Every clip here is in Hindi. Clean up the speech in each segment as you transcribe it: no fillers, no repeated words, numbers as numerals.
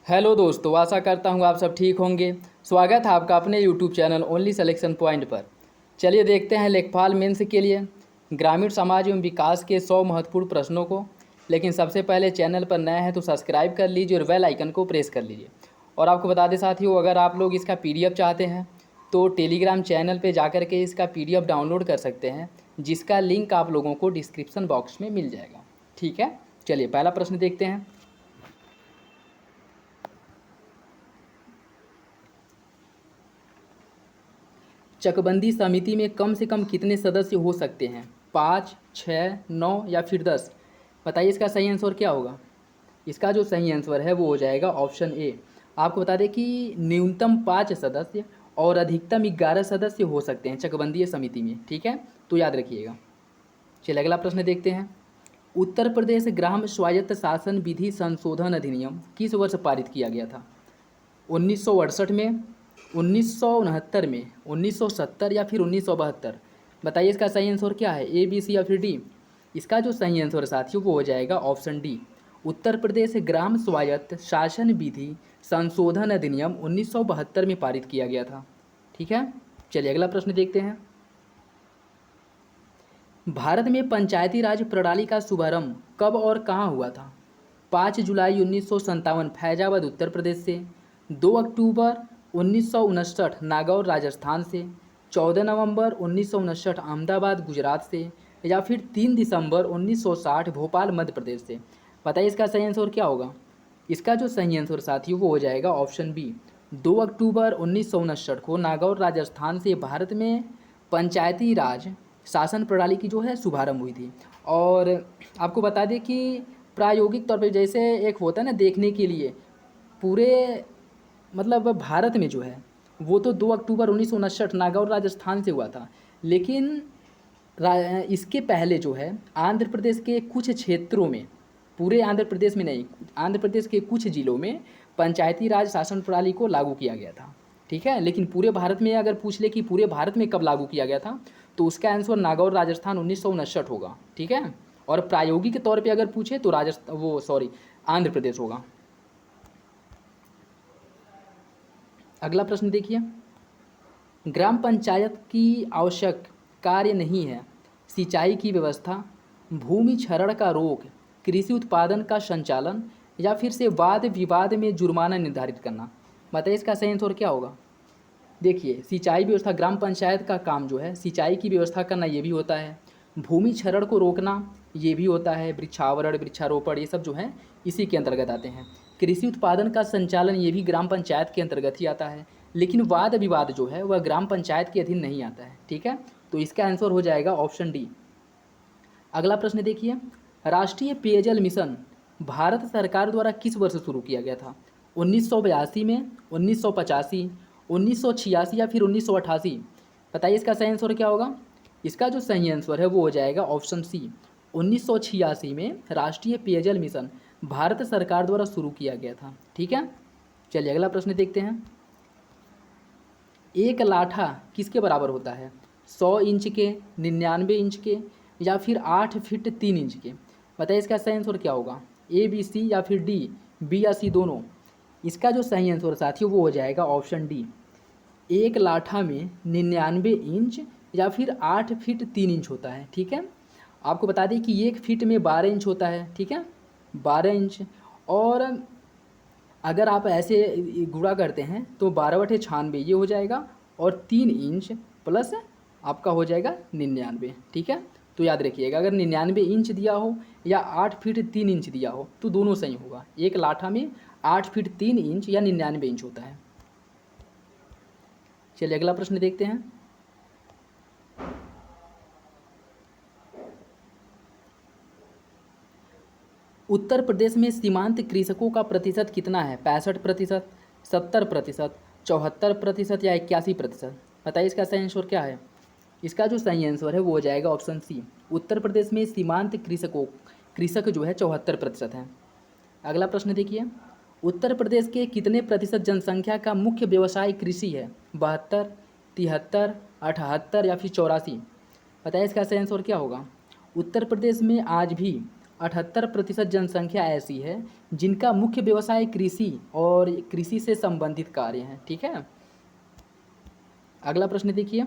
हेलो दोस्तों, आशा करता हूँ आप सब ठीक होंगे। स्वागत है आपका अपने YouTube channel only selection point पर। चलिए देखते हैं लेखपाल मेंस के लिए ग्रामीण समाज एवं विकास के 100 महत्वपूर्ण प्रश्नों को। लेकिन सबसे पहले चैनल पर नए हैं तो सब्सक्राइब कर लीजिए और बेल आइकन को प्रेस कर लीजिए। और आपको बता दें साथियों, अगर आप लोग इसका PDF चाहते हैं तो टेलीग्राम चैनल पर जाकर के इसका PDF डाउनलोड कर सकते हैं, जिसका लिंक आप लोगों को डिस्क्रिप्शन बॉक्स में मिल जाएगा। ठीक है, चलिए पहला प्रश्न देखते हैं। चकबंदी समिति में कम से कम कितने सदस्य हो सकते हैं? 5, 6, 9 या फिर 10? बताइए इसका सही आंसर क्या होगा। इसका जो सही आंसर है वो हो जाएगा ऑप्शन ए। आपको बता दें कि न्यूनतम 5 सदस्य और अधिकतम 11 सदस्य हो सकते हैं चकबंदी समिति में। ठीक है, तो याद रखिएगा। चलिए अगला प्रश्न देखते हैं। उत्तर प्रदेश ग्राम स्वायत्त शासन विधि संशोधन अधिनियम किस वर्ष पारित किया गया था? 1968 में, 1969 में, 1970 या फिर 1972? बताइए इसका सही आंसर क्या है, ए, बी, सी या फिर डी? इसका जो सही आंसर साथियों वो हो जाएगा ऑप्शन डी। उत्तर प्रदेश ग्राम स्वायत्त शासन विधि संशोधन अधिनियम 1972 में पारित किया गया था। ठीक है, चलिए अगला प्रश्न देखते हैं। भारत में पंचायती राज प्रणाली का शुभारंभ कब और कहाँ हुआ था? 5 जुलाई 1957 फैजाबाद उत्तर प्रदेश से, 2 अक्टूबर 1959 नागौर राजस्थान से, 14 नवंबर 1959 अहमदाबाद गुजरात से, या फिर 3 दिसंबर 1960 भोपाल मध्य प्रदेश से? बताइए इसका सही आंसर क्या होगा। इसका जो सही आंसर साथियों वो हो जाएगा ऑप्शन बी। 2 अक्टूबर 1959 को नागौर राजस्थान से भारत में पंचायती राज शासन प्रणाली की जो है शुभारंभ हुई थी। और आपको बता दें कि प्रायोगिक तौर पे जैसे एक होता है ना देखने के लिए, पूरे मतलब भारत में जो है वो तो 2 अक्टूबर 1959 नागौर राजस्थान से हुआ था। लेकिन इसके पहले जो है आंध्र प्रदेश के कुछ क्षेत्रों में, पूरे आंध्र प्रदेश में नहीं, आंध्र प्रदेश के कुछ जिलों में पंचायती राज शासन प्रणाली को लागू किया गया था। ठीक है, लेकिन पूरे भारत में अगर पूछ ले कि पूरे भारत में कब लागू किया गया था, तो उसका आंसर नागौर राजस्थान 1959 होगा। ठीक है, और प्रायोगिक तौर पे अगर पूछे तो आंध्र प्रदेश होगा। अगला प्रश्न देखिए। ग्राम पंचायत की आवश्यक कार्य नहीं है सिंचाई की व्यवस्था, भूमि क्षरण का रोक, कृषि उत्पादन का संचालन, या फिर से वाद विवाद में जुर्माना निर्धारित करना? बताइए इसका सही आंसर क्या होगा। देखिए, सिंचाई व्यवस्था, ग्राम पंचायत का काम जो है सिंचाई की व्यवस्था करना ये भी होता है, भूमि क्षरण को रोकना ये भी होता है, वृक्षावरण वृक्षारोपण ये सब जो है इसी के अंतर्गत आते हैं। कृषि उत्पादन का संचालन ये भी ग्राम पंचायत के अंतर्गत ही आता है। लेकिन वाद विवाद जो है वह ग्राम पंचायत के अधीन नहीं आता है। ठीक है, तो इसका आंसर हो जाएगा ऑप्शन डी। अगला प्रश्न देखिए। राष्ट्रीय पेयजल मिशन भारत सरकार द्वारा किस वर्ष शुरू किया गया था? 1982 में, 1985, 1986 या फिर 1988? बताइए इसका सही आंसर क्या होगा। इसका जो सही आंसर है वो हो जाएगा ऑप्शन सी। 1986 में राष्ट्रीय पेयजल मिशन भारत सरकार द्वारा शुरू किया गया था। ठीक है, चलिए अगला प्रश्न देखते हैं। एक लाठा किसके बराबर होता है? 100 इंच के, 99 इंच के, या फिर 8 फीट 3 इंच के? बताइए इसका सही आंसर क्या होगा, ए, बी, सी या फिर डी, बी या सी दोनों? इसका जो सही आंसर साथियों वो हो जाएगा ऑप्शन डी। एक लाठा में 99 इंच या फिर 8 फीट 3 इंच होता है। ठीक है, आपको बता दें कि 1 फीट में 12 इंच होता है। ठीक है, 12 इंच। और अगर आप ऐसे गुणा करते हैं तो 12/96 ये हो जाएगा, और 3 इंच प्लस आपका हो जाएगा 99। ठीक है, तो याद रखिएगा अगर 99 इंच दिया हो या 8 फीट 3 इंच दिया हो तो दोनों सही होगा। एक लाठा में 8 फीट 3 इंच या 99 इंच होता है। चलिए अगला प्रश्न देखते हैं। उत्तर प्रदेश में सीमांत कृषकों का प्रतिशत कितना है? 65%, 70%, 74% या 81%? बताइए इसका सही आंसर क्या है। इसका जो सही आंसर है वो हो जाएगा ऑप्शन सी। उत्तर प्रदेश में सीमांत कृषक जो है 74% हैं। अगला प्रश्न देखिए। उत्तर प्रदेश के कितने प्रतिशत जनसंख्या का मुख्य व्यवसाय कृषि है? 72, 73, 78 या फिर 84? बताइए इसका सही आंसर क्या होगा। उत्तर प्रदेश में आज भी 78% जनसंख्या ऐसी है जिनका मुख्य व्यवसाय कृषि और कृषि से संबंधित कार्य हैं। ठीक है। अगला प्रश्न देखिए,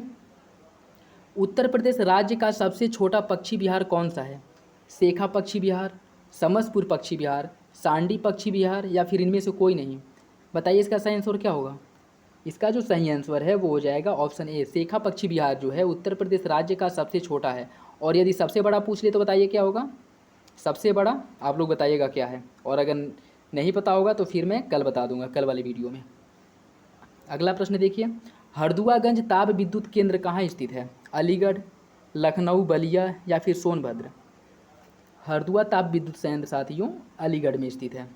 उत्तर प्रदेश राज्य का सबसे छोटा पक्षी विहार कौन सा है? शेखा पक्षी विहार, समसपुर पक्षी विहार, सांडी पक्षी विहार या फिर इनमें से कोई नहीं? बताइए इसका सही आंसर क्या होगा। इसका जो सही आंसर है वो हो जाएगा ऑप्शन ए, शेखा पक्षी विहार जो है उत्तर प्रदेश राज्य का सबसे छोटा है। और यदि सबसे बड़ा पूछ ले तो बताइए क्या होगा। सबसे बड़ा आप लोग बताइएगा क्या है, और अगर नहीं पता होगा तो फिर मैं कल बता दूंगा, कल वाली वीडियो में। अगला प्रश्न देखिए, हरदुआगंज ताप विद्युत केंद्र कहाँ स्थित है? अलीगढ़, लखनऊ, बलिया या फिर सोनभद्र? हरदुआ ताप विद्युत संयंत्र साथियों अलीगढ़ में स्थित है।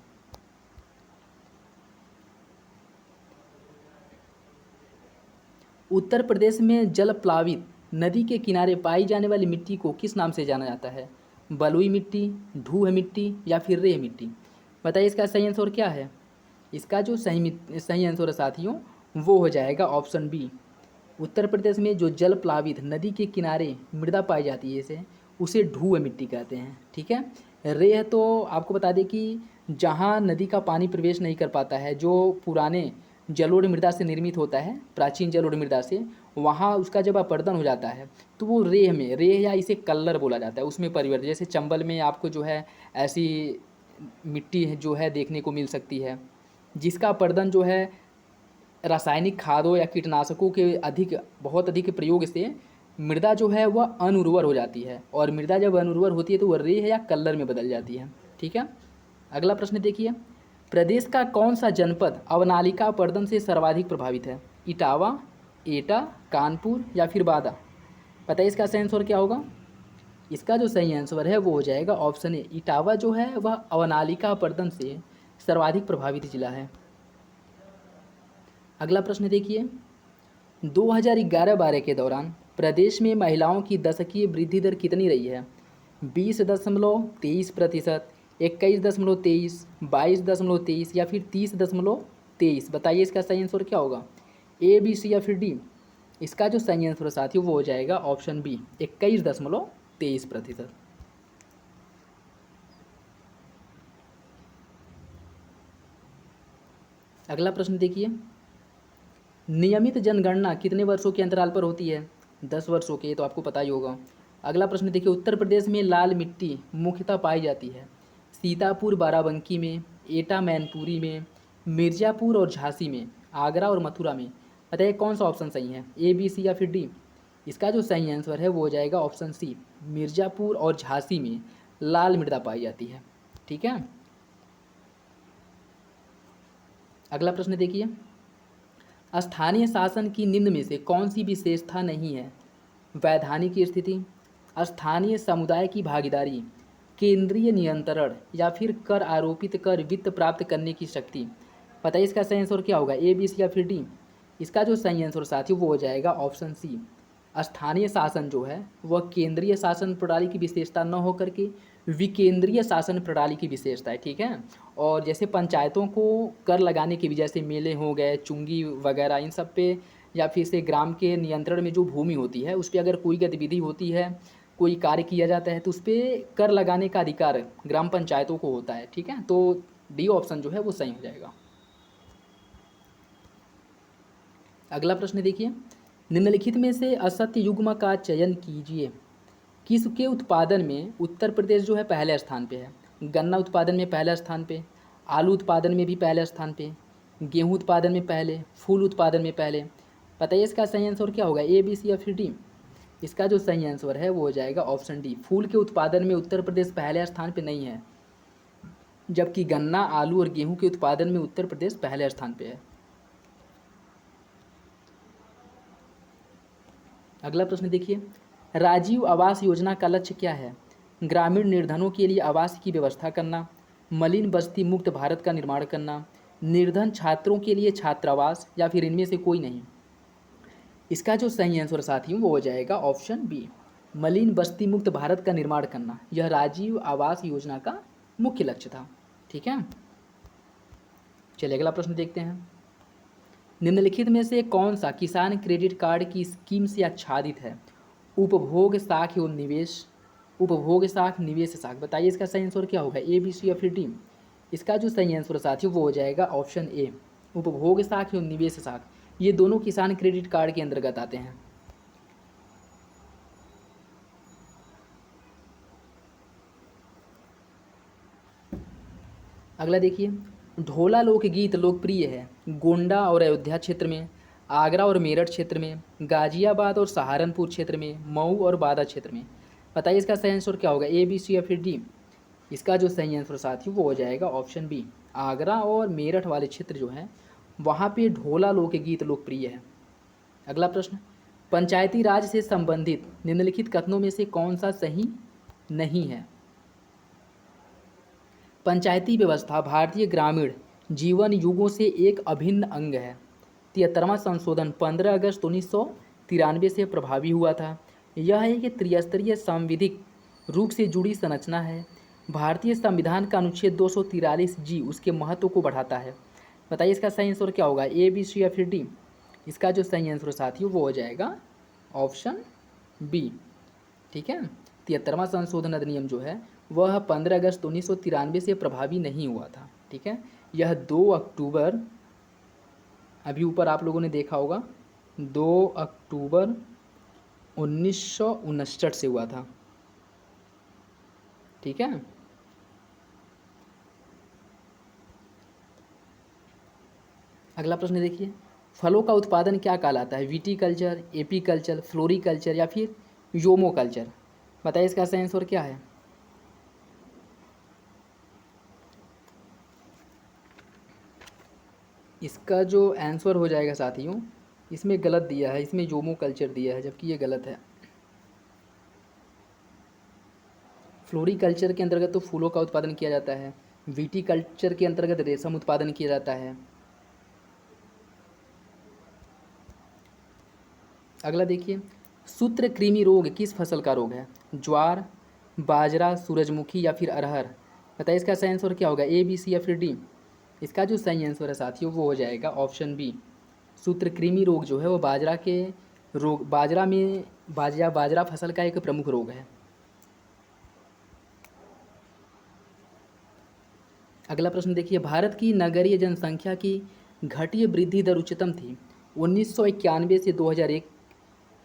उत्तर प्रदेश में जल प्लावित नदी के किनारे पाई जाने वाली मिट्टी को किस नाम से जाना जाता है? बलुई मिट्टी, ढूह मिट्टी या फिर रेह मिट्टी? बताइए इसका सही आंसर क्या है। इसका जो सही आंसर है साथियों वो हो जाएगा ऑप्शन बी। उत्तर प्रदेश में जो जल प्लावित नदी के किनारे मृदा पाई जाती है इसे उसे ढूह मिट्टी कहते हैं। ठीक है। रेह तो आपको बता दें कि जहाँ नदी का पानी प्रवेश नहीं कर पाता है, जो पुराने जलोढ़ मृदा से निर्मित होता है, प्राचीन जलोढ़ मृदा से, वहाँ उसका जब अपरदन हो जाता है तो वो रेह या इसे कल्लर बोला जाता है, उसमें परिवर्तन। जैसे चंबल में आपको जो है ऐसी मिट्टी जो है देखने को मिल सकती है जिसका अपरदन जो है रासायनिक खादों या कीटनाशकों के बहुत अधिक प्रयोग से मृदा जो है वह अनुर्वर हो जाती है, और मृदा जब अनुर्वर होती है तो वह रेह या कल्लर में बदल जाती है। ठीक है। अगला प्रश्न देखिए, प्रदेश का कौन सा जनपद अवनालिका अपरदन से सर्वाधिक प्रभावित है? इटावा, एटा, कानपुर या फिर बादा? बताइए इसका सही आंसर क्या होगा। इसका जो सही आंसर है वो हो जाएगा ऑप्शन ए, इटावा जो है वह अवनालिका अपरदन से सर्वाधिक प्रभावित जिला है। अगला प्रश्न देखिए, 2011-12 के दौरान प्रदेश में महिलाओं की दशकीय वृद्धि दर कितनी रही है? 20.23%, 21.23, 22.23 या फिर 30.23? बताइए इसका सही आंसर क्या होगा। ए, बी, सी या फिर डी? इसका जो सही आंसर है साथियों वो हो जाएगा ऑप्शन बी, 21.23%। अगला प्रश्न देखिए, नियमित जनगणना कितने वर्षों के अंतराल पर होती है? 10 वर्षों के, तो आपको पता ही होगा। अगला प्रश्न देखिए, उत्तर प्रदेश में लाल मिट्टी मुख्यतः पाई जाती है सीतापुर बाराबंकी में, एटा मैनपुरी में, मिर्ज़ापुर और झांसी में, आगरा और मथुरा में? बताइए कौन सा ऑप्शन सही है, ए, बी, सी या फिर डी? इसका जो सही आंसर है वो हो जाएगा ऑप्शन सी, मिर्ज़ापुर और झांसी में लाल मृदा पाई जाती है। ठीक है। अगला प्रश्न देखिए, स्थानीय शासन की निम्न में से कौन सी विशेषता नहीं है? वैधानिक स्थिति, स्थानीय समुदाय की भागीदारी, केंद्रीय नियंत्रण या फिर कर आरोपित कर वित्त प्राप्त करने की शक्ति? बताइए इसका सही आंसर क्या होगा, ए, बी, सी या फिर डी? इसका जो सही आंसर साथियों वो हो जाएगा ऑप्शन सी, स्थानीय शासन जो है वह केंद्रीय शासन प्रणाली की विशेषता न होकर के विकेंद्रीय शासन प्रणाली की विशेषता है। ठीक है। और जैसे पंचायतों को कर लगाने की वजह से मेले हो गए, चुंगी वगैरह, इन सब पे या फिर से ग्राम के नियंत्रण में जो भूमि होती है उस पर अगर कोई गतिविधि होती है, कोई कार्य किया जाता है तो उस पर कर लगाने का अधिकार ग्राम पंचायतों को होता है। ठीक है। तो डी ऑप्शन जो है वो सही हो जाएगा। अगला प्रश्न देखिए, निम्नलिखित में से असत्य युग्म का चयन कीजिए। किसके उत्पादन में उत्तर प्रदेश जो है पहले स्थान पे है? गन्ना उत्पादन में पहले स्थान पे, आलू उत्पादन में भी पहले स्थान पे, गेहूं उत्पादन में पहले, फूल उत्पादन में पहले? बताइए इसका सही आंसर क्या होगा, ए, बी, सी या फिर डी? इसका जो सही आंसर है वो हो जाएगा ऑप्शन डी, फूल के उत्पादन में उत्तर प्रदेश पहले स्थान पे नहीं है, जबकि गन्ना, आलू और गेहूं के उत्पादन में उत्तर प्रदेश पहले स्थान पे है। अगला प्रश्न देखिए, राजीव आवास योजना का लक्ष्य क्या है? ग्रामीण निर्धनों के लिए आवास की व्यवस्था करना, मलिन बस्ती मुक्त भारत का निर्माण करना, निर्धन छात्रों के लिए छात्रावास या फिर इनमें से कोई नहीं? इसका जो सही आंसर साथियों वो हो जाएगा ऑप्शन बी, मलिन बस्ती मुक्त भारत का निर्माण करना। यह राजीव आवास योजना का मुख्य लक्ष्य था। ठीक है। चलिए अगला प्रश्न देखते हैं, निम्नलिखित में से कौन सा किसान क्रेडिट कार्ड की स्कीम से आच्छादित है? उपभोग, साख एवं निवेश, उपभोग साख, निवेश साख। बताइए इसका सही आंसर क्या होगा, ए, बी, सी या फिर डी। इसका जो सही आंसर साथियों वो हो जाएगा ऑप्शन ए, उपभोग साख और निवेश साख। ये दोनों किसान क्रेडिट कार्ड के अंतर्गत आते हैं। अगला देखिए, ढोला लोकगीत लोकप्रिय है गोंडा और अयोध्या क्षेत्र में, आगरा और मेरठ क्षेत्र में, गाजियाबाद और सहारनपुर क्षेत्र में, मऊ और बादा क्षेत्र में। बताइए इसका सही आंसर क्या होगा, ए, बी, सी या फिर डी। इसका जो सही आंसर साथियों वो हो जाएगा ऑप्शन बी, आगरा और मेरठ वाले क्षेत्र जो हैं वहाँ पे ढोला लोकगीत लोकप्रिय है। अगला प्रश्न, पंचायती राज से संबंधित निम्नलिखित कथनों में से कौन सा सही नहीं है। पंचायती व्यवस्था भारतीय ग्रामीण जीवन युगों से एक अभिन्न अंग है। 73वां संशोधन 15 अगस्त 1993 से प्रभावी हुआ था। यह एक त्रिस्तरीय सांविधिक रूप से जुड़ी संरचना है। भारतीय संविधान का अनुच्छेद 243 जी उसके महत्व को बढ़ाता है। बताइए इसका सही आंसर क्या होगा, ए, बी, सी या फिर डी। इसका जो सही आंसर साथियों वो हो जाएगा ऑप्शन बी। ठीक है, 73वां संशोधन अधिनियम जो है वह 15 अगस्त 1993 से प्रभावी नहीं हुआ था। ठीक है, यह 2 अक्टूबर, अभी ऊपर आप लोगों ने देखा होगा, 2 अक्टूबर 1959 से हुआ था। ठीक है, अगला प्रश्न देखिए, फलों का उत्पादन क्या कहलाता है, विटीकल्चर, एपीकल्चर, फ्लोरिकल्चर या फिर योमोकल्चर। बताइए इसका सही आंसर क्या है। इसका जो आंसर हो जाएगा साथियों, इसमें गलत दिया है, इसमें योमोकल्चर दिया है जबकि ये गलत है। फ्लोरिकल्चर के अंतर्गत तो फूलों का उत्पादन किया जाता है, विटीकल्चर के अंतर्गत रेशम उत्पादन किया जाता है। अगला देखिए, सूत्रकृमि रोग किस फसल का रोग है, ज्वार, बाजरा, सूरजमुखी या फिर अरहर। बताइए इसका सही आंसर क्या होगा, ए, बी, सी या फिर डी। इसका जो सही आंसर है साथियों वो हो जाएगा ऑप्शन बी, सूत्रकृमि रोग जो है वो बाजरा के रोग, बाजरा में बाजरा फसल का एक प्रमुख रोग है। अगला प्रश्न देखिए, भारत की नगरीय जनसंख्या की घटीय वृद्धि दर उच्चतम थी 1991 से 2001,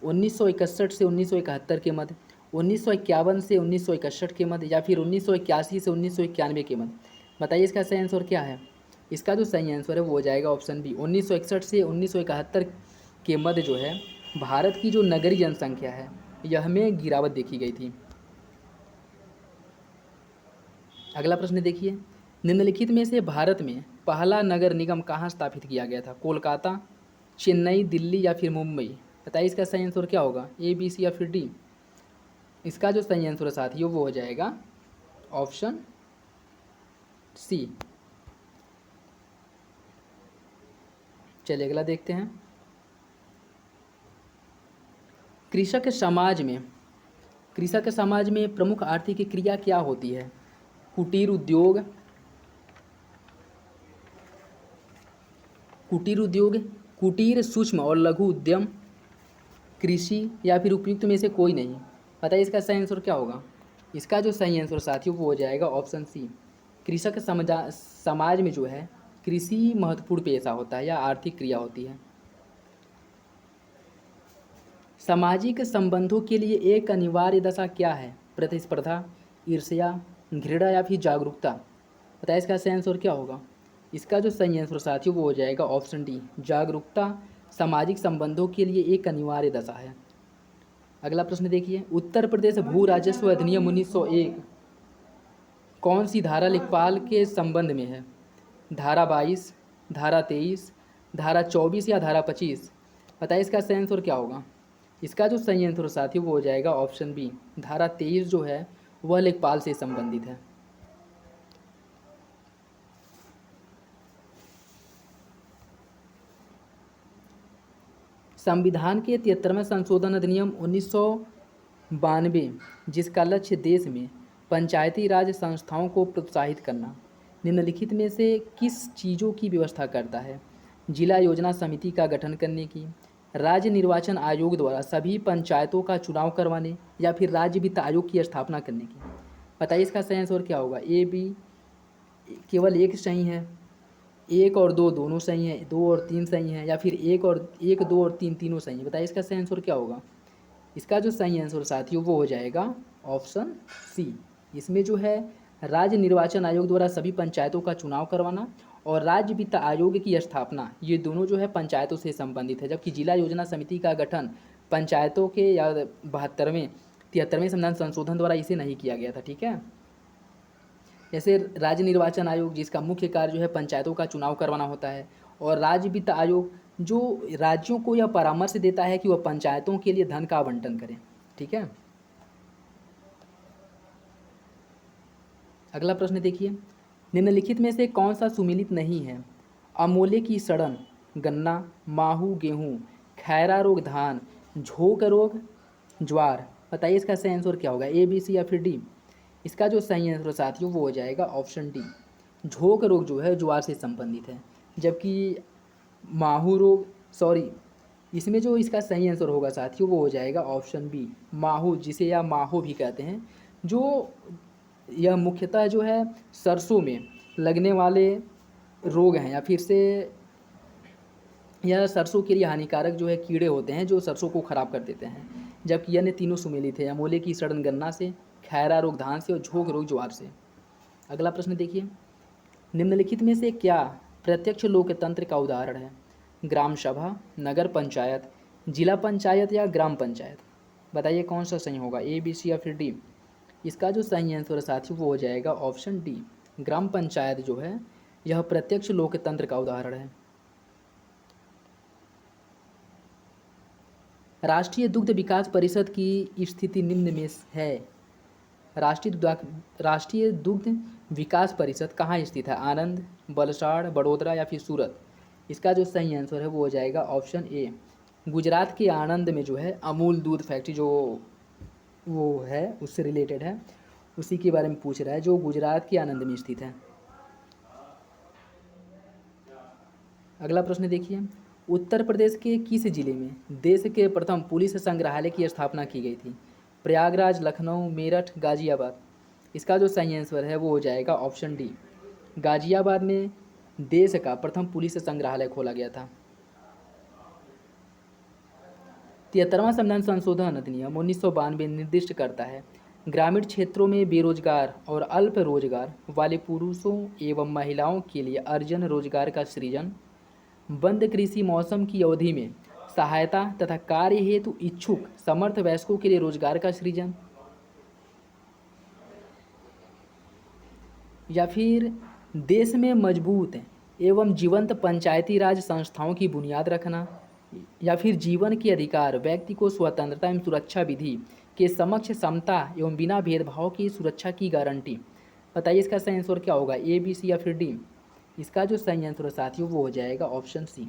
1961 से 1971 के मध्य, 1951 से 1961 के मध्य या फिर 1981 से 1991 के मध्य। बताइए इसका सही आंसर क्या है। इसका जो सही आंसर है वो हो जाएगा ऑप्शन बी, 1961 से 1971 के मध्य जो है भारत की जो नगरीय जनसंख्या है यह में गिरावट देखी गई थी। अगला प्रश्न देखिए, निम्नलिखित में से भारत में पहला नगर निगम कहाँ स्थापित किया गया था, कोलकाता, चेन्नई, दिल्ली या फिर मुंबई। बताइए इसका सही आंसर क्या होगा, ए, बी, सी या फिर डी। इसका जो सही आंसर है साथियों वो हो जाएगा ऑप्शन सी। चलिए अगला देखते हैं, कृषक समाज में प्रमुख आर्थिक क्रिया क्या होती है, कुटीर उद्योग, कुटीर, सूक्ष्म और लघु उद्यम, कृषि या फिर उपयुक्त में से कोई नहीं। बताइए इसका सही आंसर क्या होगा। इसका जो सही आंसर साथियों वो हो जाएगा ऑप्शन सी, कृषक समाज में जो है कृषि महत्वपूर्ण पेशा होता है या आर्थिक क्रिया होती है। सामाजिक संबंधों के लिए एक अनिवार्य दशा क्या है, प्रतिस्पर्धा, ईर्ष्या, घृणा या फिर जागरूकता। बताइए इसका सही आंसर क्या होगा। इसका जो सही आंसर साथियों वो हो जाएगा ऑप्शन डी, जागरूकता सामाजिक संबंधों के लिए एक अनिवार्य दशा है। अगला प्रश्न देखिए, उत्तर प्रदेश भू राजस्व अधिनियम 1901 कौन सी धारा लेखपाल के संबंध में है, धारा 22, धारा 23, धारा 24 या धारा 25। बताइए इसका सही आंसर क्या होगा। इसका जो सही आंसर साथियों वो हो जाएगा ऑप्शन बी, धारा 23 जो है वह लेखपाल से संबंधित है। संविधान के 73वें संशोधन अधिनियम 1992 जिसका लक्ष्य देश में पंचायती राज संस्थाओं को प्रोत्साहित करना, निम्नलिखित में से किस चीज़ों की व्यवस्था करता है, जिला योजना समिति का गठन करने की, राज्य निर्वाचन आयोग द्वारा सभी पंचायतों का चुनाव करवाने या फिर राज्य वित्त आयोग की स्थापना करने की। बताइए इसका सही आंसर क्या होगा। ए बी केवल एक सही है, एक और दो दोनों सही हैं, दो और तीन सही हैं, या फिर एक दो और तीन तीनों सही हैं। बताइए इसका सही आंसर क्या होगा। इसका जो सही आंसर साथियों वो हो जाएगा ऑप्शन सी। इसमें जो है राज्य निर्वाचन आयोग द्वारा सभी पंचायतों का चुनाव करवाना और राज्य वित्त आयोग की स्थापना, ये दोनों जो है पंचायतों से संबंधित है। जबकि जिला योजना समिति का गठन पंचायतों के या 73वें संविधान संशोधन द्वारा इसे नहीं किया गया था। ठीक है, जैसे राज्य निर्वाचन आयोग जिसका मुख्य कार्य जो है पंचायतों का चुनाव करवाना होता है, और राज्य वित्त आयोग जो राज्यों को यह परामर्श देता है कि वह पंचायतों के लिए धन का आवंटन करें। ठीक है, अगला प्रश्न देखिए, निम्नलिखित में से कौन सा सुमेलित नहीं है। अमोले की सड़न गन्ना, माहू गेहूँ, खैरा रोग धान, झोंक रोग ज्वार। बताइए इसका सही आंसर क्या होगा, ए बी सी या फिर डी। इसका जो सही आंसर साथियों वो हो जाएगा ऑप्शन डी। झोंक रोग जो है ज्वार से संबंधित है, जबकि माहू रोग इसमें जो इसका सही आंसर होगा साथियों वो हो जाएगा ऑप्शन बी, माहू, जिसे या माहो भी कहते हैं। जो यह मुख्यतः जो है सरसों में लगने वाले रोग हैं, या फिर से यह सरसों के लिए हानिकारक जो है कीड़े होते हैं जो सरसों को खराब कर देते हैं। जबकि अन्य तीनों सुमेलित है, अमोले की सड़न गन्ना से, खैरा रोग धान से और झोंक रोग ज्वार से। अगला प्रश्न देखिए, निम्नलिखित में से क्या प्रत्यक्ष लोकतंत्र का उदाहरण है। ग्राम सभा, नगर पंचायत, जिला पंचायत या ग्राम पंचायत। बताइए कौन सा सही होगा, ए बी सी या फिर डी। इसका जो सही आंसर है साथियों वो हो जाएगा ऑप्शन डी। ग्राम पंचायत जो है यह प्रत्यक्ष लोकतंत्र का उदाहरण है। राष्ट्रीय दुग्ध विकास परिषद की स्थिति निम्न में है। राष्ट्रीय दुग्ध विकास परिषद कहाँ स्थित है, आनंद, वलसाड़, बड़ोदरा या फिर सूरत। इसका जो सही आंसर है वो हो जाएगा ऑप्शन ए। गुजरात के आनंद में जो है अमूल दूध फैक्ट्री जो वो है उससे रिलेटेड है, उसी के बारे में पूछ रहा है, जो गुजरात के आनंद में स्थित है। अगला प्रश्न देखिए, उत्तर प्रदेश के किस जिले में देश के प्रथम पुलिस संग्रहालय की स्थापना की गई थी। प्रयागराज, लखनऊ, मेरठ, गाजियाबाद। इसका जो सही आंसर है वो हो जाएगा ऑप्शन डी। गाजियाबाद में देश का प्रथम पुलिस संग्रहालय खोला गया था। 73वां संविधान संशोधन अधिनियम 1992 निर्दिष्ट करता है ग्रामीण क्षेत्रों में बेरोजगार और अल्प रोजगार वाले पुरुषों एवं महिलाओं के लिए अर्जन रोजगार का सृजन, बंद कृषि मौसम की अवधि में सहायता तथा कार्य हेतु इच्छुक समर्थ वयस्कों के लिए रोजगार का सृजन, या फिर देश में मजबूत एवं जीवंत पंचायती राज संस्थाओं की बुनियाद रखना, या फिर जीवन के अधिकार, व्यक्ति को स्वतंत्रता एवं सुरक्षा विधि के समक्ष समता एवं बिना भेदभाव की सुरक्षा की गारंटी। बताइए इसका सही आंसर क्या होगा, ए बी सी या फिर डी। इसका जो सही आंसर है साथियों वो हो जाएगा ऑप्शन सी।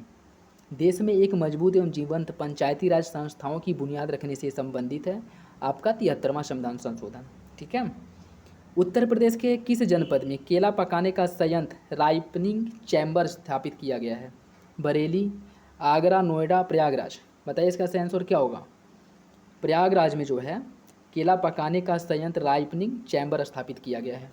देश में एक मजबूत एवं जीवंत पंचायती राज संस्थाओं की बुनियाद रखने से संबंधित है आपका 73वां संविधान संशोधन। ठीक है, उत्तर प्रदेश के किस जनपद में केला पकाने का संयंत्र राइपनिंग चैम्बर स्थापित किया गया है। बरेली, आगरा, नोएडा, प्रयागराज। बताइए इसका सही आंसर क्या होगा। प्रयागराज में जो है केला पकाने का संयंत्र राइपनिंग चैम्बर स्थापित किया गया है।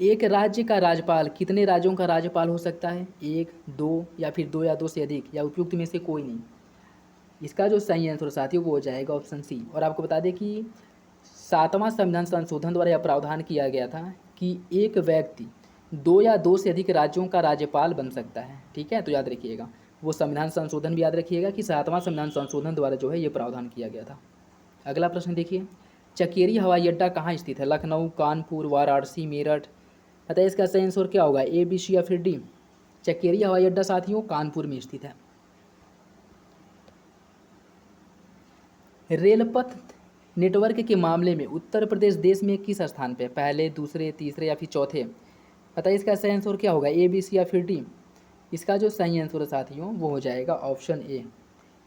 एक राज्य का राज्यपाल कितने राज्यों का राज्यपाल हो सकता है, एक, दो या फिर दो या दो से अधिक, या उपयुक्त में से कोई नहीं। इसका जो सही आंसर साथियों वो हो जाएगा ऑप्शन सी। और आपको बता दें कि 7वां संविधान संशोधन द्वारा यह प्रावधान किया गया था कि एक व्यक्ति दो या दो से अधिक राज्यों का राज्यपाल बन सकता है। ठीक है, तो याद रखिएगा वो संविधान संशोधन भी याद रखिएगा कि 7वां संविधान संशोधन द्वारा जो है ये प्रावधान किया गया था। अगला प्रश्न देखिए, चकेरी हवाई अड्डा कहाँ स्थित है, लखनऊ, कानपुर, वाराणसी, मेरठ। बताइए इसका सही आंसर क्या होगा, ए बी सी या फिर डी। चकेरी हवाई अड्डा साथियों कानपुर में स्थित है। रेलपथ नेटवर्क के मामले में उत्तर प्रदेश देश में किस स्थान पे, पहले, दूसरे, तीसरे या फिर चौथे। बताइए इसका सही आंसर क्या होगा, ए बी सी या फिर डी। इसका जो सही आंसर है साथियों वो हो जाएगा ऑप्शन ए।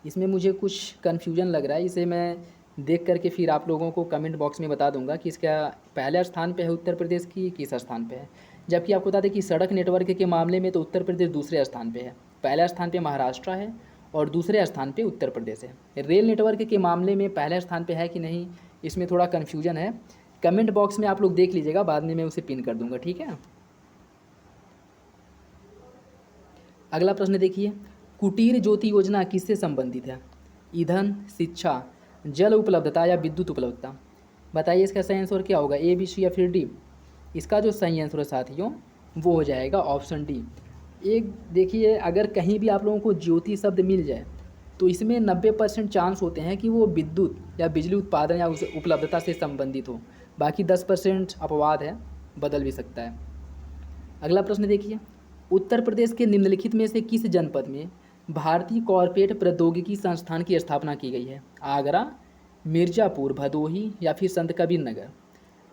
इसमें मुझे कुछ कन्फ्यूजन लग रहा है, इसे मैं देख करके फिर आप लोगों को कमेंट बॉक्स में बता दूंगा कि इसका पहले स्थान पे है उत्तर प्रदेश की किस स्थान पे है। जबकि आपको बता दें कि सड़क नेटवर्क के मामले में तो उत्तर प्रदेश दूसरे स्थान पे है, पहले स्थान पे महाराष्ट्र है और दूसरे स्थान पे उत्तर प्रदेश है। रेल नेटवर्क के मामले में पहले स्थान पे है कि नहीं, इसमें थोड़ा कन्फ्यूजन है। कमेंट बॉक्स में आप लोग देख लीजिएगा, बाद में मैं उसे पिन कर दूंगा, ठीक है। अगला प्रश्न देखिए, कुटीर ज्योति योजना किससे संबंधित है? ईंधन, शिक्षा, जल उपलब्धता या विद्युत उपलब्धता? बताइए इसका सही आंसर क्या होगा, ए, बी, सी या फिर डी? इसका जो सही आंसर है साथियों वो हो जाएगा ऑप्शन डी। एक देखिए, अगर कहीं भी आप लोगों को ज्योति शब्द मिल जाए तो इसमें 90% चांस होते हैं कि वो विद्युत या बिजली उत्पादन या उस उपलब्धता से संबंधित हो, बाकी 10% अपवाद है, बदल भी सकता है। अगला प्रश्न देखिए, उत्तर प्रदेश के निम्नलिखित में से किस जनपद में भारतीय कॉर्पोरेट प्रौद्योगिकी संस्थान की स्थापना की गई है? आगरा, मिर्ज़ापुर, भदोही या फिर संत कबीर नगर?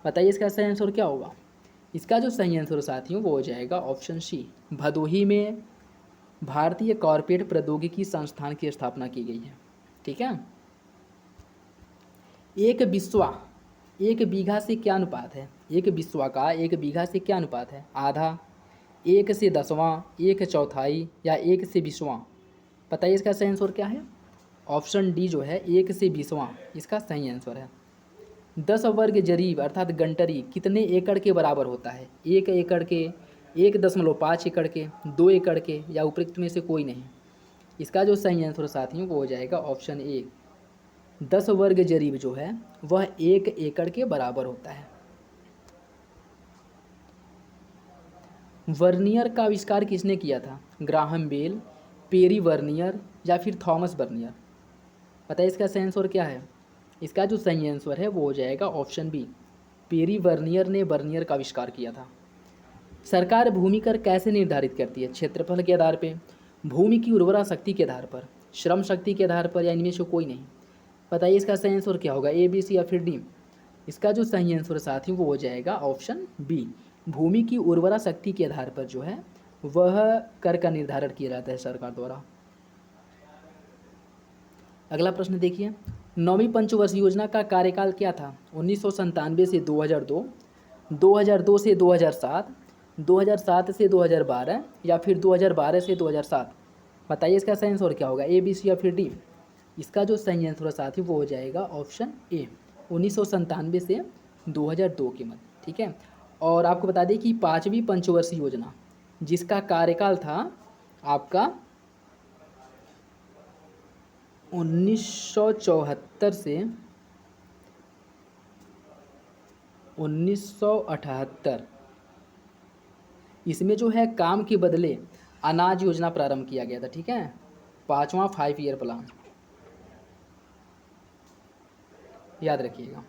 बताइए इसका सही आंसर क्या होगा। इसका जो सही आंसर साथियों वो हो जाएगा ऑप्शन सी, भदोही में भारतीय कॉर्पोरेट प्रौद्योगिकी संस्थान की स्थापना की गई है, ठीक है। एक बिस्वा एक बीघा से क्या अनुपात है? एक बिस्वा का एक बीघा से क्या अनुपात है? आधा, 1/10वां, 1/4 या 1/20वां? बताइए इसका सही आंसर क्या है। ऑप्शन डी जो है 1/20वां इसका सही आंसर है। 10 वर्ग जरीब अर्थात गंटरी कितने एकड़ के बराबर होता है? 1 एकड़ के, 1.5 एकड़ के, 2 एकड़ के या उपरोक्त में से कोई नहीं? इसका जो सही आंसर साथियों वो हो जाएगा ऑप्शन ए, 10 वर्ग जरीब जो है वह 1 एकड़ के बराबर होता है। वर्नियर का आविष्कार किसने किया था? ग्राहम बेल, पेरी वर्नियर या फिर थॉमस वर्नियर? बताइए इसका सही आंसर क्या है। इसका जो सही आंसर है वो हो जाएगा ऑप्शन बी, पेरी वर्नियर ने वर्नियर का आविष्कार किया था। सरकार भूमि कर कैसे निर्धारित करती है? क्षेत्रफल के आधार पर, भूमि की उर्वरा शक्ति के आधार पर, श्रम शक्ति के आधार पर या इनमें से कोई नहीं? बताइए इसका सही आंसर क्या होगा, ए, बी, सी या फिर डी? इसका जो सही आंसर साथी वो हो जाएगा ऑप्शन बी, भूमि की उर्वरा शक्ति के आधार पर जो है वह कर का निर्धारण किया जाता है सरकार द्वारा। अगला प्रश्न देखिए, 9वीं पंचवर्षीय योजना का कार्यकाल क्या था? 1997 से 2002, 2002 से 2007, 2007 से 2012 या फिर 2012 से 2007? बताइए इसका सही आंसर क्या होगा, ए, बी, सी या फिर डी? इसका जो सही आंसर साथी वो हो जाएगा ऑप्शन ए, 1997 से 2002 के मध्य, ठीक है। और आपको बता दें कि 5वीं पंचवर्षीय योजना जिसका कार्यकाल था आपका 1974 से 1978, इसमें जो है काम के बदले अनाज योजना प्रारंभ किया गया था, ठीक है। 5वां 5 ईयर प्लान याद रखिएगा।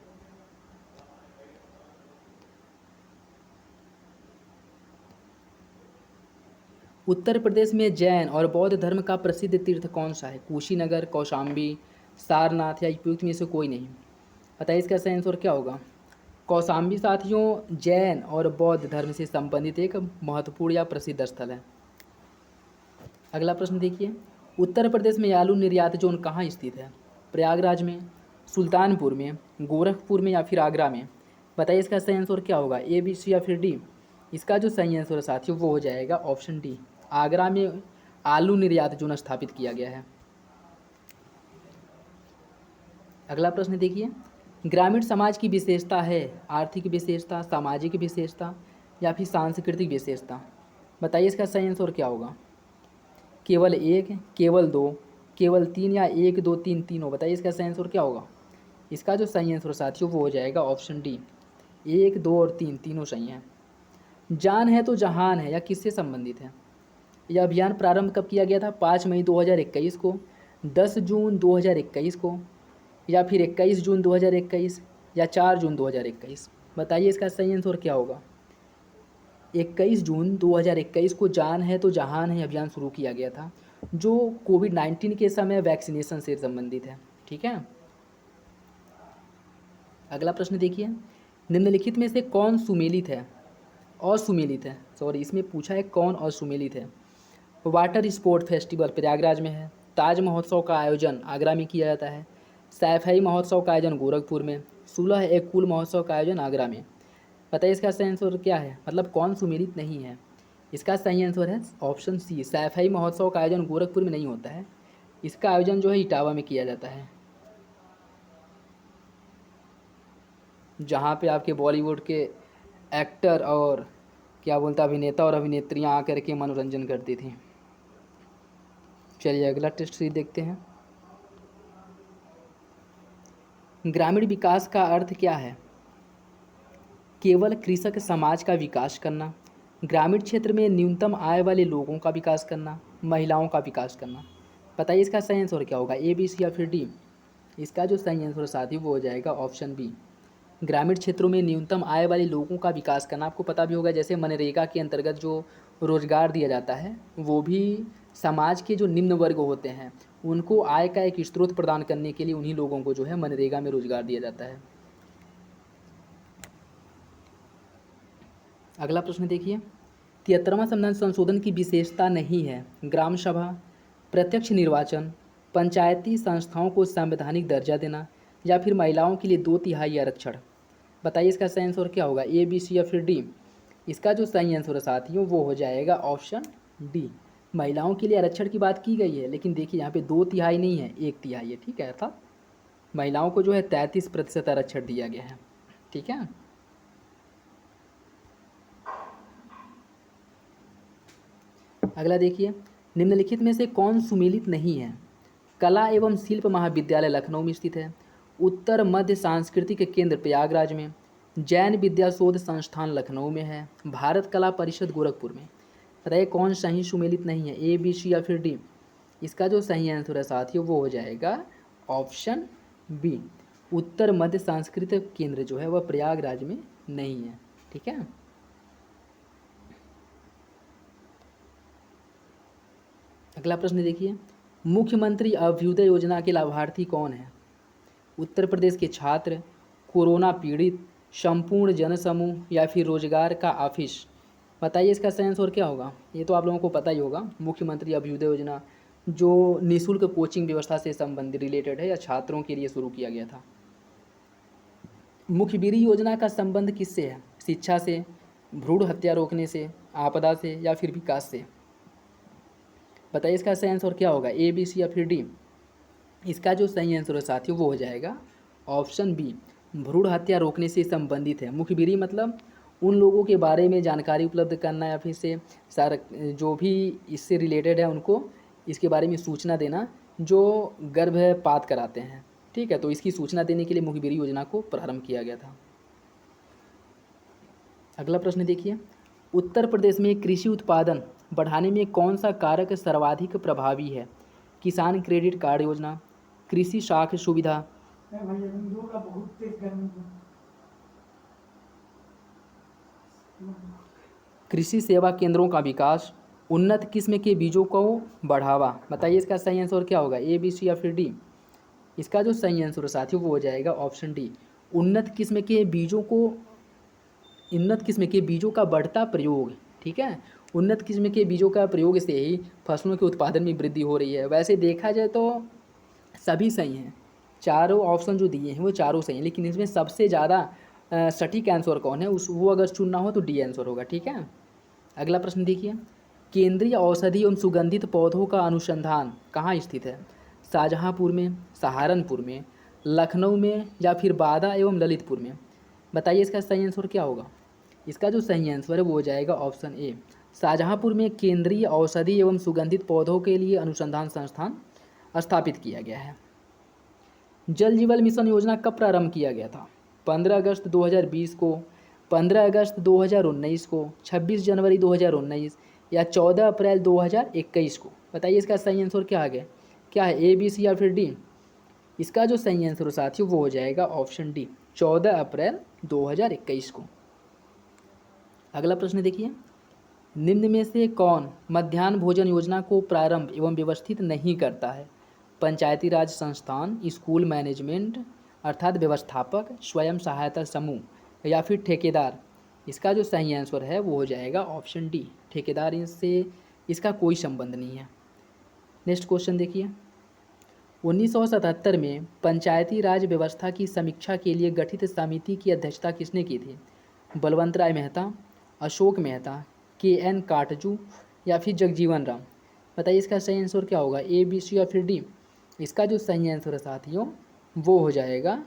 उत्तर प्रदेश में जैन और बौद्ध धर्म का प्रसिद्ध तीर्थ कौन सा है? कुशीनगर, कौशाम्बी, सारनाथ या उपयुक्त में से कोई नहीं? बताइए इसका सही आंसर क्या होगा। कौशाम्बी साथियों जैन और बौद्ध धर्म से संबंधित एक महत्वपूर्ण या प्रसिद्ध स्थल है। अगला प्रश्न देखिए, उत्तर प्रदेश में आलू निर्यात जोन कहाँ स्थित है? प्रयागराज में, सुल्तानपुर में, गोरखपुर में या फिर आगरा में? बताइए इसका सही आंसर क्या होगा, ए, बी, सी या फिर डी? इसका जो सही आंसर है साथियों वो हो जाएगा ऑप्शन डी, आगरा में आलू निर्यात जोन स्थापित किया गया है। अगला प्रश्न देखिए, ग्रामीण समाज की विशेषता है आर्थिक विशेषता, सामाजिक विशेषता या फिर सांस्कृतिक विशेषता? बताइए इसका सही आंसर क्या होगा। केवल 1, केवल 2, केवल 3 या 1, 2, 3 तीनों? बताइए इसका सही आंसर क्या होगा। इसका जो सही आंसर साथियों वो हो जाएगा ऑप्शन डी, 1, 2 और 3 तीनों सही हैं। जान है तो जहान है या किससे संबंधित है? यह अभियान प्रारंभ कब किया गया था? 5 मई 2021 को, 10 जून 2021 को या फिर 21 जून 2021 या 4 जून 2021? बताइए इसका सही आंसर क्या होगा। 21 जून 2021 को जान है तो जहान है अभियान शुरू किया गया था, जो कोविड-19 के समय वैक्सीनेशन से संबंधित है, ठीक है। अगला प्रश्न देखिए, निम्नलिखित में से कौन सुमेलित है, असुमेलित है, सॉरी इसमें पूछा है कौन असुमेलित है? वाटर स्पोर्ट फेस्टिवल प्रयागराज में है, ताज महोत्सव का आयोजन आगरा में किया जाता है, सैफई महोत्सव का आयोजन गोरखपुर में, 16 एक कुल महोत्सव का आयोजन आगरा में। बताइए इसका सही आंसर क्या है, मतलब कौन सुमेलित नहीं है। इसका सही आंसर है ऑप्शन सी, सैफई महोत्सव का आयोजन गोरखपुर में नहीं होता है, इसका आयोजन जो है इटावा में किया जाता है, जहाँ पे आपके बॉलीवुड के एक्टर और क्या बोलते हैं अभिनेता और अभिनेत्रियाँ आकर के मनोरंजन करती थी। चलिए अगला टेस्ट सीरीज देखते हैं। ग्रामीण विकास का अर्थ क्या है। केवल कृषक समाज का विकास करना, ग्रामीण क्षेत्र में न्यूनतम आय वाले लोगों का विकास करना, महिलाओं का विकास करना। बताइए इसका सही आंसर क्या होगा, ए बी सी या फिर डी। इसका जो सही आंसर साथी वो हो जाएगा ऑप्शन बी, ग्रामीण क्षेत्रों में न्यूनतम आय वाले लोगों का विकास करना। आपको पता भी होगा जैसे मनरेगा के अंतर्गत जो रोजगार दिया जाता है वो भी समाज के जो निम्न वर्ग होते हैं उनको आय का एक स्रोत प्रदान करने के लिए उन्हीं लोगों को जो है मनरेगा में रोजगार दिया जाता है। अगला प्रश्न देखिए, 73वां संविधान संशोधन की विशेषता नहीं है ग्राम सभा, प्रत्यक्ष निर्वाचन, पंचायती संस्थाओं को संवैधानिक दर्जा देना या फिर महिलाओं के लिए 2/3 आरक्षण। बताइए इसका सही आंसर क्या होगा, ए बी सी या फिर डी। इसका जो सही आंसर है साथियों वो हो जाएगा ऑप्शन डी, महिलाओं के लिए आरक्षण की बात की गई है, लेकिन देखिए यहाँ पे 2/3 नहीं है, 1/3 है, ठीक है, अर्थात महिलाओं को जो है 33% आरक्षण दिया गया है, ठीक है। अगला देखिए, निम्नलिखित में से कौन सुमेलित नहीं है। कला एवं शिल्प महाविद्यालय लखनऊ में स्थित है, उत्तर मध्य सांस्कृतिक केंद्र प्रयागराज में, जैन विद्या शोध संस्थान लखनऊ में है, भारत कला परिषद गोरखपुर में। बताइए कौन सही सुमेलित नहीं है, ए बी सी या फिर डी। इसका जो सही आंसर है साथियों वो हो जाएगा ऑप्शन बी, उत्तर मध्य सांस्कृतिक केंद्र जो है वह प्रयागराज में नहीं है, ठीक है। अगला प्रश्न देखिए, मुख्यमंत्री अभ्युदय योजना के लाभार्थी कौन है। उत्तर प्रदेश के छात्र, कोरोना पीड़ित, संपूर्ण जनसमूह या फिर रोजगार का ऑफिस। बताइए इसका सही आंसर क्या होगा। ये तो आप लोगों को पता ही होगा, मुख्यमंत्री अभ्युदय योजना जो निःशुल्क कोचिंग व्यवस्था से संबंधित रिलेटेड है या छात्रों के लिए शुरू किया गया था। मुखबिरी योजना का संबंध किससे है, शिक्षा से, भ्रूण हत्या रोकने से, आपदा से या फिर विकास से। बताइए इसका सही आंसर क्या होगा, ए बी सी या फिर डी। इसका जो सही आंसर है साथियों वो हो जाएगा ऑप्शन बी, भ्रूण हत्या रोकने से संबंधित है। मुखबिरी मतलब उन लोगों के बारे में जानकारी उपलब्ध करना या फिर से सारा जो भी इससे रिलेटेड है उनको इसके बारे में सूचना देना जो गर्भपात कराते हैं, ठीक है। तो इसकी सूचना देने के लिए मुखबिरी योजना को प्रारंभ किया गया था। अगला प्रश्न देखिए, उत्तर प्रदेश में कृषि उत्पादन बढ़ाने में कौन सा कारक सर्वाधिक प्रभावी है। किसान क्रेडिट कार्ड योजना, कृषि साख सुविधा, कृषि सेवा केंद्रों का विकास, उन्नत किस्म के बीजों को बढ़ावा। बताइए इसका सही आंसर क्या होगा, ए बी सी या फिर डी। इसका जो सही आंसर है साथियों वो हो जाएगा ऑप्शन डी, उन्नत किस्म के बीजों का बढ़ता प्रयोग, ठीक है। उन्नत किस्म के बीजों का प्रयोग से ही फसलों के उत्पादन में वृद्धि हो रही है। वैसे देखा जाए तो सभी सही हैं, चारों ऑप्शन जो दिए हैं वो चारों सही हैं, लेकिन इसमें सबसे ज़्यादा सटीक आंसर कौन है उस वो अगर चुनना हो तो डी आंसर होगा, ठीक है। अगला प्रश्न देखिए, केंद्रीय औषधि एवं सुगंधित पौधों का अनुसंधान कहाँ स्थित है। शाहजहाँपुर में, सहारनपुर में, लखनऊ में या फिर बादा एवं ललितपुर में। बताइए इसका सही आंसर क्या होगा। इसका जो सही आंसर है वो हो जाएगा ऑप्शन ए, शाहजहाँपुर में केंद्रीय औषधि एवं सुगंधित पौधों के लिए अनुसंधान संस्थान स्थापित किया गया है। जल जीवन मिशन योजना कब प्रारंभ किया गया था, 15 अगस्त 2020 को, 15 अगस्त 2019 को, 26 जनवरी 2019 या 14 अप्रैल 2021 को। बताइए इसका सही आंसर क्या है, ए बी सी या फिर डी। इसका जो सही आंसर साथियों वो हो जाएगा ऑप्शन डी, 14 अप्रैल 2021 को। अगला प्रश्न देखिए, निम्न में से कौन मध्याह्न भोजन योजना को प्रारंभ एवं व्यवस्थित नहीं करता है। पंचायती राज संस्थान, स्कूल मैनेजमेंट अर्थात व्यवस्थापक, स्वयं सहायता समूह या फिर ठेकेदार। इसका जो सही आंसर है वो हो जाएगा ऑप्शन डी, ठेकेदार। इससे इसका कोई संबंध नहीं है। नेक्स्ट क्वेश्चन देखिए, 1977 में पंचायती राज व्यवस्था की समीक्षा के लिए गठित समिति की अध्यक्षता किसने की थी। बलवंत राय मेहता, अशोक मेहता, KN काटजू या फिर जगजीवन राम। बताइए इसका सही आंसर क्या होगा, A, B, C या फिर D। इसका जो सही आंसर है साथियों वो हो जाएगा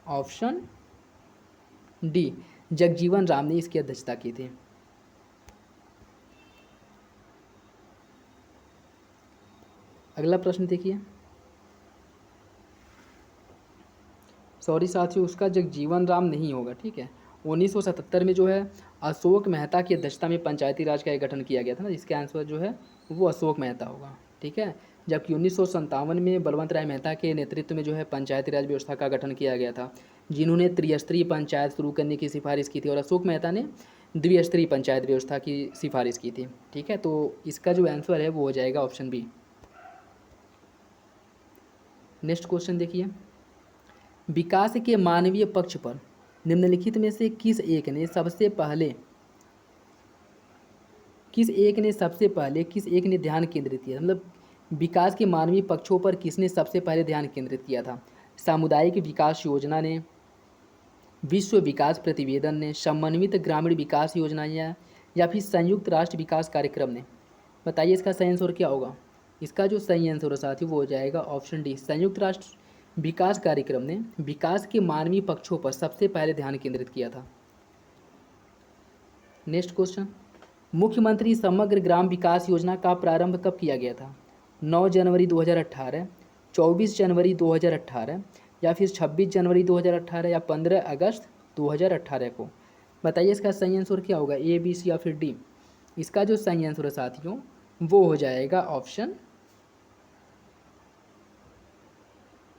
ऑप्शन डी, जगजीवन राम ने इसकी अध्यक्षता की थी। अगला प्रश्न देखिए। सॉरी साथियों, उसका जगजीवन राम नहीं होगा, ठीक है। 1977 में जो है अशोक मेहता की अध्यक्षता में पंचायती राज का एक गठन किया गया था ना, इसका आंसर जो है वो अशोक मेहता होगा, ठीक है। जबकि 1957 में बलवंत राय मेहता के नेतृत्व में जो है पंचायती राज व्यवस्था का गठन किया गया था, जिन्होंने त्रिस्तरीय पंचायत शुरू करने की सिफारिश की थी, और अशोक मेहता ने द्विस्तरीय पंचायत व्यवस्था की सिफारिश की थी, ठीक है। तो इसका जो आंसर है वो हो जाएगा ऑप्शन बी। नेक्स्ट क्वेश्चन देखिए। विकास के मानवीय पक्ष पर निम्नलिखित में से किस एक ने सबसे पहले ध्यान केंद्रित किया, मतलब विकास के मानवीय पक्षों पर किसने सबसे पहले ध्यान केंद्रित किया था? सामुदायिक विकास योजना ने, विश्व विकास प्रतिवेदन ने, समन्वित ग्रामीण विकास योजना या फिर संयुक्त राष्ट्र विकास कार्यक्रम ने। बताइए इसका सही आंसर क्या होगा। इसका जो सही आंसर है साथियों वो हो जाएगा ऑप्शन डी, संयुक्त राष्ट्र विकास कार्यक्रम ने विकास के मानवीय पक्षों पर सबसे पहले ध्यान केंद्रित किया था। नेक्स्ट क्वेश्चन, मुख्यमंत्री समग्र ग्राम विकास योजना का प्रारंभ कब किया गया था? 9 जनवरी 2018, 24 जनवरी 2018 या फिर 26 जनवरी 2018 या 15 अगस्त 2018 को। बताइए इसका सही आंसर क्या होगा, A, B, C या फिर D। इसका जो सही आंसर है साथियों वो हो जाएगा ऑप्शन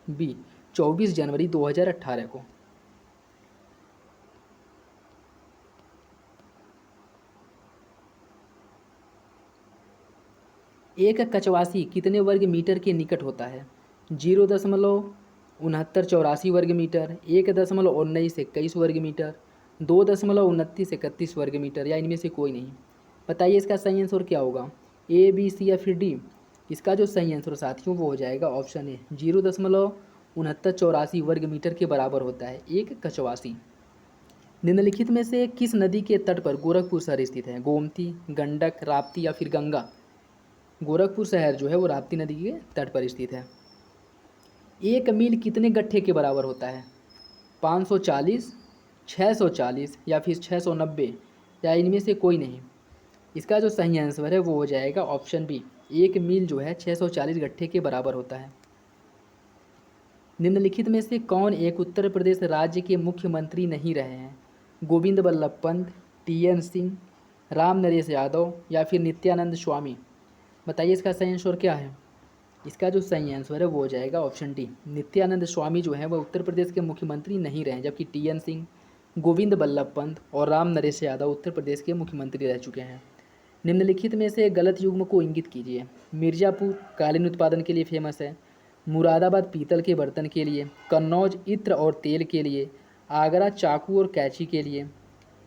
बी, 24 जनवरी 2018 को। एक कचवासी कितने वर्ग मीटर के निकट होता है? 0.6984 वर्ग मीटर, 1.1921 वर्ग मीटर, 2.2931 वर्ग मीटर या इनमें से कोई नहीं। बताइए इसका सही आंसर क्या होगा, A, B, C या फिर D। इसका जो सही आंसर साथियों वो हो जाएगा ऑप्शन ए, 0.6984 वर्ग मीटर के बराबर होता है एक कचवासी। निम्नलिखित में से किस नदी के तट पर गोरखपुर शहर स्थित है? गोमती, गंडक, राप्ती या फिर गंगा। गोरखपुर शहर जो है वो राप्ती नदी के तट पर स्थित है। 1 मील कितने गट्ठे के बराबर होता है? 540, 640 या फिर 690 या इनमें से कोई नहीं। इसका जो सही आंसर है वो हो जाएगा ऑप्शन बी, 1 मील जो है 640 गट्ठे के बराबर होता है। निम्नलिखित में से कौन एक उत्तर प्रदेश राज्य के मुख्यमंत्री नहीं रहे हैं? गोविंद बल्लभ पंत, TN सिंह, राम नरेश यादव या फिर नित्यानंद स्वामी। बताइए इसका सही आंसर क्या है। इसका जो सही आंसर है वो हो जाएगा ऑप्शन डी, नित्यानंद स्वामी जो है वह उत्तर प्रदेश के मुख्यमंत्री नहीं रहे, जबकि TN सिंह, गोविंद बल्लभ पंत और राम नरेश यादव उत्तर प्रदेश के मुख्यमंत्री रह चुके हैं। निम्नलिखित में से गलत युग्म को इंगित कीजिए। मिर्ज़ापुर कालीन उत्पादन के लिए फेमस है, मुरादाबाद पीतल के बर्तन के लिए, कन्नौज इत्र और तेल के लिए, आगरा चाकू और कैंची के लिए।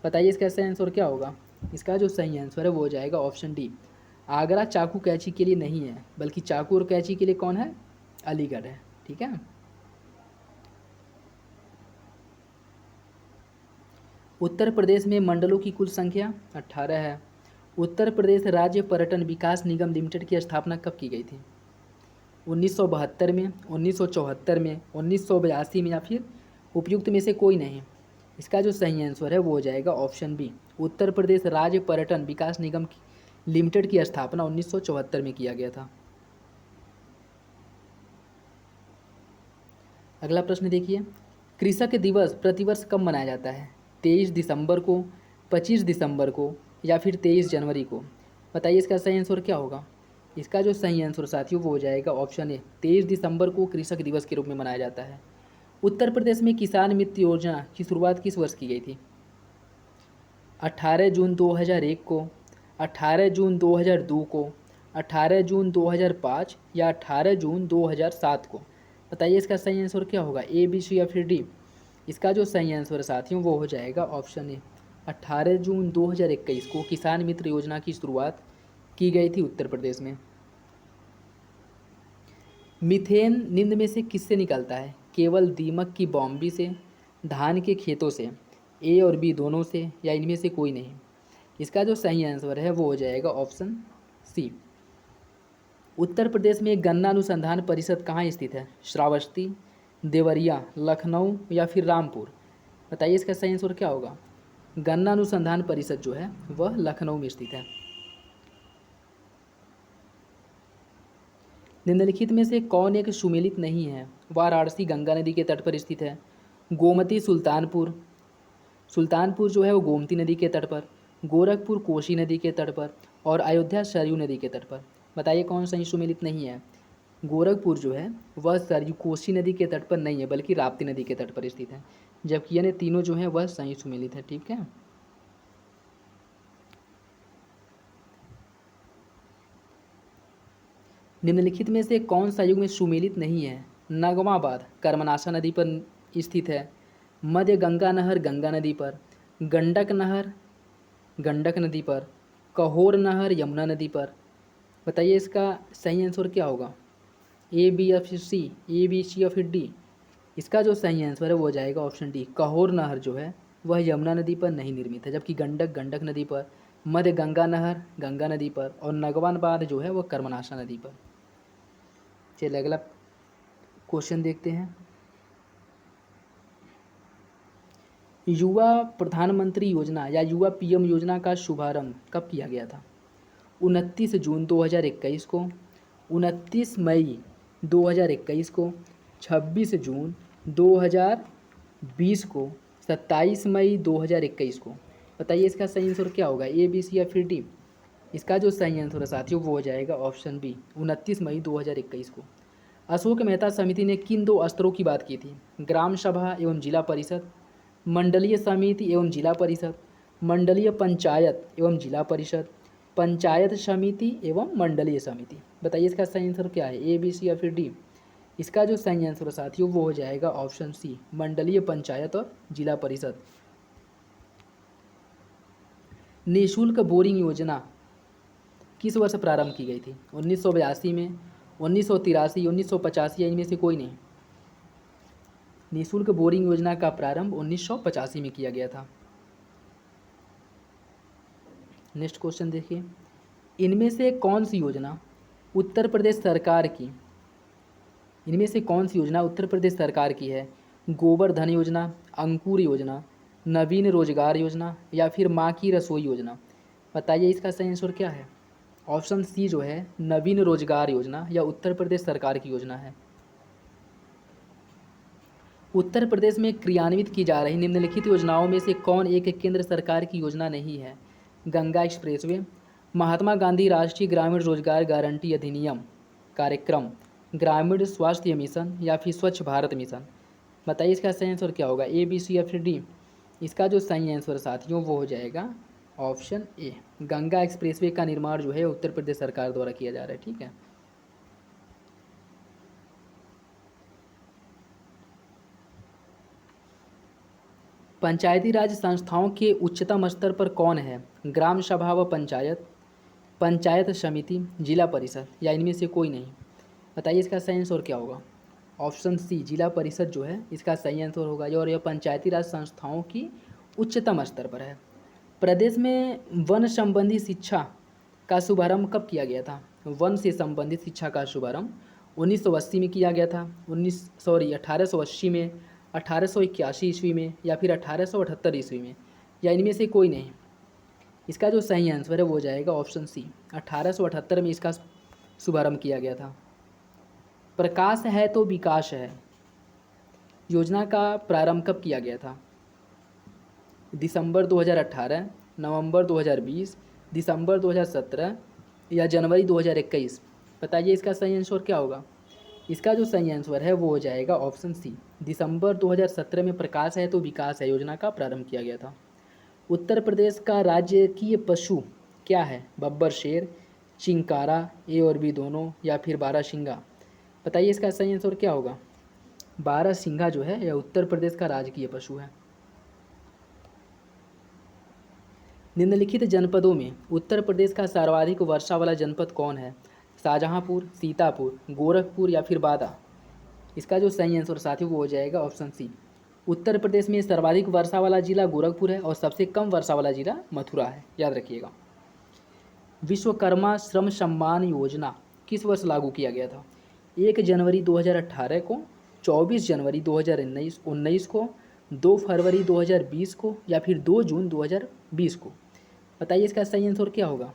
बताइए इसका सही आंसर क्या होगा। इसका जो सही आंसर है वो हो जाएगा ऑप्शन डी, आगरा चाकू कैंची के लिए नहीं है, बल्कि चाकू और कैंची के लिए कौन है, अलीगढ़ है, ठीक है। उत्तर प्रदेश में मंडलों की कुल संख्या 18 है। उत्तर प्रदेश राज्य पर्यटन विकास निगम लिमिटेड की स्थापना कब की गई थी? 1972 में, 1974 में, 1982 में या फिर उपयुक्त में से कोई नहीं। इसका जो सही आंसर है वो हो जाएगा ऑप्शन बी, उत्तर प्रदेश राज्य पर्यटन विकास निगम लिमिटेड की स्थापना 1974 में किया गया था। अगला प्रश्न देखिए, कृषक दिवस प्रतिवर्ष कब मनाया जाता है? 23 दिसंबर को, 25 दिसंबर को या फिर 23 जनवरी को। बताइए इसका सही आंसर क्या होगा। इसका जो सही आंसर साथियों वो हो जाएगा ऑप्शन ए, 23 दिसंबर को कृषक दिवस के रूप में मनाया जाता है। उत्तर प्रदेश में किसान मित्र योजना की शुरुआत किस वर्ष की गई थी? 18 जून 2001 को, 18 जून 2002 को, 18 जून 2005 या 18 जून 2007 को। बताइए इसका सही आंसर क्या होगा, A, B, C या फिर D। इसका जो सही आंसर है साथियों वो हो जाएगा ऑप्शन ए, 18 जून 2021 को किसान मित्र योजना की शुरुआत की गई थी उत्तर प्रदेश में। मीथेन निम्न में से किससे निकलता है? केवल दीमक की बॉम्बी से, धान के खेतों से, ए और बी दोनों से या इनमें से कोई नहीं। इसका जो सही आंसर है वो हो जाएगा ऑप्शन सी। उत्तर प्रदेश में गन्ना अनुसंधान परिषद कहाँ स्थित है? श्रावस्ती, देवरिया, लखनऊ या फिर रामपुर? बताइए इसका सही आंसर क्या होगा। गन्ना अनुसंधान परिषद जो है वह लखनऊ में स्थित है। निम्नलिखित में से कौन एक सुमेलित नहीं है? वाराणसी गंगा नदी के तट पर स्थित है, गोमती सुल्तानपुर जो है वो गोमती नदी के तट पर, गोरखपुर कोसी नदी के तट पर और अयोध्या सरयू नदी के तट पर। बताइए कौन सा सुमेलित नहीं है। गोरखपुर जो है वह सरयू कोसी नदी के तट पर नहीं है बल्कि राप्ती नदी के तट पर स्थित है, जबकि अन्य तीनों जो हैं वह सही सुमेलित है। ठीक है। निम्नलिखित में से कौन सा युग में सुमेलित नहीं है? नगमाबाद कर्मनाशा नदी पर स्थित है, मध्य गंगा नहर गंगा नदी पर, गंडक नहर गंडक नदी पर, कहोर नहर यमुना नदी पर। बताइए इसका सही आंसर क्या होगा। ए बी या फिर सी, ए बी सी या फिर डी? इसका जो सही आंसर है वो हो जाएगा ऑप्शन डी। कहोर नहर जो है वह यमुना नदी पर नहीं निर्मित है, जबकि गंडक गंडक नदी पर, मध्य गंगा नहर गंगा नदी पर और नगवानबाद जो है वह कर्मनाशा नदी पर। चलिए अगला क्वेश्चन देखते हैं। युवा प्रधानमंत्री योजना या युवा पीएम योजना का शुभारंभ कब किया गया था? 29 जून 2021 को, 29 मई 2021 को, 26 जून 2020 को, 27 मई 2021 को। बताइए इसका सही आंसर क्या होगा। ए बी सी या फिर डी? इसका जो सही आंसर है साथियों वो हो जाएगा ऑप्शन बी, 29 मई 2021 को। अशोक मेहता समिति ने किन दो स्तरों की बात की थी? ग्राम सभा एवं जिला परिषद, मंडलीय समिति एवं जिला परिषद, मंडलीय पंचायत एवं जिला परिषद, पंचायत समिति एवं मंडलीय समिति। बताइए इसका सही आंसर क्या है। ए बी सी या फिर डी? इसका जो सही आंसर है साथियों वो हो जाएगा ऑप्शन सी, मंडलीय पंचायत और जिला परिषद। निःशुल्क बोरिंग योजना किस वर्ष प्रारंभ की गई थी? 1982 में, 1983, 1985 या इनमें से कोई नहीं। निःशुल्क बोरिंग योजना का प्रारंभ 1985 में किया गया था। नेक्स्ट क्वेश्चन देखिए। इनमें से कौन सी योजना उत्तर प्रदेश सरकार की इनमें से कौन सी योजना उत्तर प्रदेश सरकार की है? गोबर धन योजना, अंकुर योजना, नवीन रोजगार योजना या फिर माँ की रसोई योजना? बताइए इसका सही आंसर क्या है। ऑप्शन सी जो है नवीन रोजगार योजना या उत्तर प्रदेश सरकार की योजना है। उत्तर प्रदेश में क्रियान्वित की जा रही निम्नलिखित योजनाओं में से कौन एक केंद्र सरकार की योजना नहीं है? गंगा एक्सप्रेसवे, महात्मा गांधी राष्ट्रीय ग्रामीण रोजगार गारंटी अधिनियम कार्यक्रम, ग्रामीण स्वास्थ्य मिशन या फिर स्वच्छ भारत मिशन? बताइए इसका सही आंसर क्या होगा। ए बी सी या फिर डी? इसका जो सही आंसर साथियों वो हो जाएगा ऑप्शन ए, गंगा एक्सप्रेसवे का निर्माण जो है उत्तर प्रदेश सरकार द्वारा किया जा रहा है। ठीक है। पंचायती राज संस्थाओं के उच्चतम स्तर पर कौन है? ग्राम सभा व पंचायत, पंचायत समिति, जिला परिषद या इनमें से कोई नहीं? बताइए इसका सही आंसर क्या होगा। ऑप्शन सी, जिला परिषद जो है इसका सही आंसर होगा और यह पंचायती राज संस्थाओं की उच्चतम स्तर पर है। प्रदेश में वन संबंधी शिक्षा का शुभारंभ कब किया गया था? वन से संबंधित शिक्षा का शुभारंभ 1980 में किया गया था, 1880 में, 1881 ईस्वी में या फिर 1878 ईस्वी में या इनमें से कोई नहीं? इसका जो सही आंसर है वो हो जाएगा ऑप्शन सी, 1878 में इसका शुभारंभ किया गया था। प्रकाश है तो विकास है योजना का प्रारंभ कब किया गया था? दिसंबर 2018, नवंबर 2020, दिसंबर 2017 या जनवरी 2021? बताइए इसका सही आंसर क्या होगा। इसका जो सही आंसर है वो हो जाएगा ऑप्शन सी, दिसंबर 2017 में प्रकाश है तो विकास है योजना का प्रारंभ किया गया था। उत्तर प्रदेश का राजकीय पशु क्या है? बब्बर शेर, चिंकारा, ए और बी दोनों या फिर बारहसिंगा? बताइए इसका सही आंसर क्या होगा। बारहसिंगा जो है यह उत्तर प्रदेश का राजकीय पशु है। निम्नलिखित जनपदों में उत्तर प्रदेश का सर्वाधिक वर्षा वाला जनपद कौन है? शाहजहांपुर, सीतापुर, गोरखपुर या फिर बादा? इसका जो सही आंसर साथियों वो हो जाएगा ऑप्शन सी, उत्तर प्रदेश में सर्वाधिक वर्षा वाला जिला गोरखपुर है और सबसे कम वर्षा वाला जिला मथुरा है, याद रखिएगा। विश्वकर्मा श्रम सम्मान योजना किस वर्ष लागू किया गया था? 1 जनवरी 2018 को, 24 जनवरी 2019 को, 2 फरवरी 2020 को या फिर 2 जून 2020 को? बताइए इसका सही आंसर क्या होगा।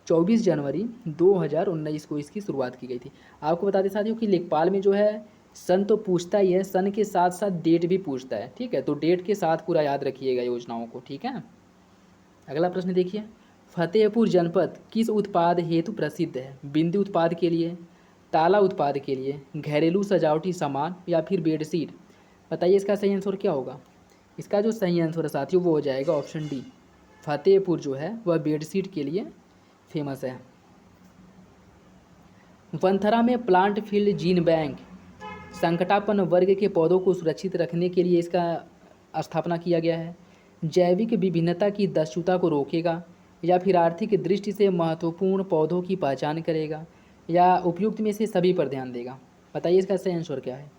24 जनवरी 2019 को इसकी शुरुआत की गई थी। आपको बता दें साथियों कि लेखपाल में जो है सन तो पूछता ही है, सन के साथ साथ डेट भी पूछता है, ठीक है, तो डेट के साथ पूरा याद रखिएगा योजनाओं को, ठीक है। अगला प्रश्न देखिए, फतेहपुर जनपद किस उत्पाद हेतु प्रसिद्ध है? बिंदी उत्पाद के लिए, ताला उत्पाद के लिए, घरेलू सजावटी सामान या फिर बेडशीट? बताइए इसका सही आंसर क्या होगा। इसका जो सही आंसर है साथियों वो हो जाएगा ऑप्शन डी, फतेहपुर जो है वह बेडशीट के लिए फेमस है। वनथरा में प्लांट फील्ड जीन बैंक संकटापन्न वर्ग के पौधों को सुरक्षित रखने के लिए इसका स्थापना किया गया है। जैविक विभिन्नता की दस्युता को रोकेगा या फिर आर्थिक दृष्टि से महत्वपूर्ण पौधों की पहचान करेगा या उपयुक्त में से सभी पर ध्यान देगा? बताइए इसका सही आंसर क्या है।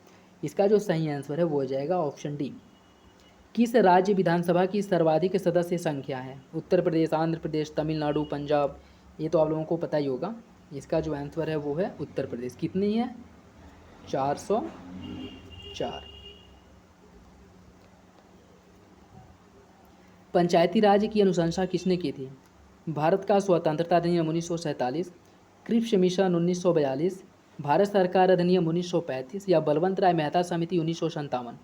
इसका जो सही आंसर है वो हो जाएगा ऑप्शन डी। किस राज्य विधानसभा की सर्वाधिक सदस्य संख्या है? उत्तर प्रदेश, आंध्र प्रदेश, तमिलनाडु, पंजाब? ये तो आप लोगों को पता ही होगा। इसका जो आंसर है वो है उत्तर प्रदेश। कितनी है? 404। पंचायती राज की अनुशंसा किसने की थी? भारत का स्वतंत्रता अधिनियम 1947, क्रिप्स मिशन 1942, भारत सरकार अधिनियम 1935 या बलवंत राय मेहता समिति 1957?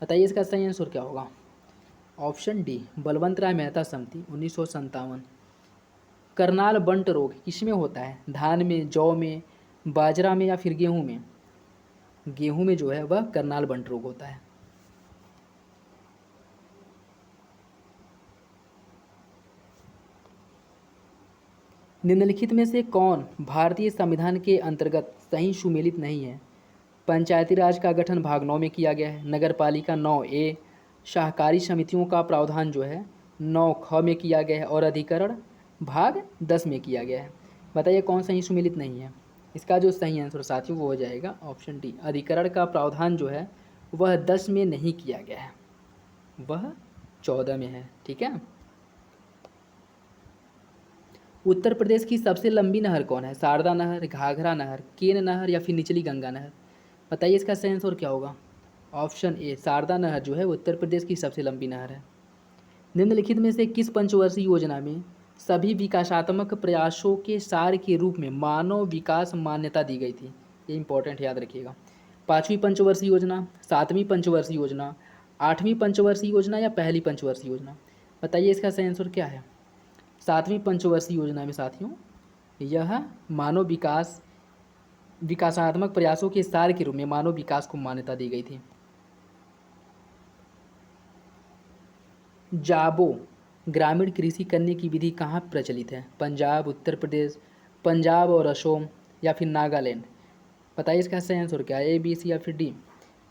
बताइए इसका सही आंसर क्या होगा। ऑप्शन डी, बलवंत राय मेहता समिति 1957। करनाल बंट रोग किसमें होता है? धान में, जौ में, बाजरा में या फिर गेहूं में? गेहूं में जो है वह करनाल बंट रोग होता है। निम्नलिखित में से कौन भारतीय संविधान के अंतर्गत सही सुमेलित नहीं है? पंचायती राज का गठन भाग 9 में किया गया है, नगरपालिका 9A, सहकारी समितियों का प्रावधान जो है 9ख में किया गया है और अधिकरण भाग 10 में किया गया है। बताइए कौन सही सुमेलित नहीं है। इसका जो सही आंसर साथियों वो हो जाएगा ऑप्शन डी, अधिकरण का प्रावधान जो है वह 10 में नहीं किया गया है, वह 14 में है, ठीक है। उत्तर प्रदेश की सबसे लंबी नहर कौन है? शारदा नहर, घाघरा नहर, केन नहर या फिर निचली गंगा नहर? बताइए इसका सही आंसर क्या होगा। ऑप्शन ए, शारदा नहर जो है उत्तर प्रदेश की सबसे लंबी नहर है। निम्नलिखित में से किस पंचवर्षीय योजना में सभी विकासात्मक प्रयासों के सार के रूप में मानव विकास मान्यता दी गई थी? ये इंपॉर्टेंट याद रखिएगा। 5वीं पंचवर्षीय योजना, 7वीं पंचवर्षीय योजना, 8वीं पंचवर्षीय योजना या पहली पंचवर्षीय योजना? बताइए इसका सही आंसर क्या है। 7वीं पंचवर्षीय योजना में साथियों यह मानव विकासात्मक प्रयासों के सार के रूप में मानव विकास को मान्यता दी गई थी। जाबो ग्रामीण कृषि करने की विधि कहाँ प्रचलित है? पंजाब, उत्तर प्रदेश, पंजाब और असम या फिर नागालैंड? बताइए इसका सही आंसर क्या है, A, B, C या फिर D?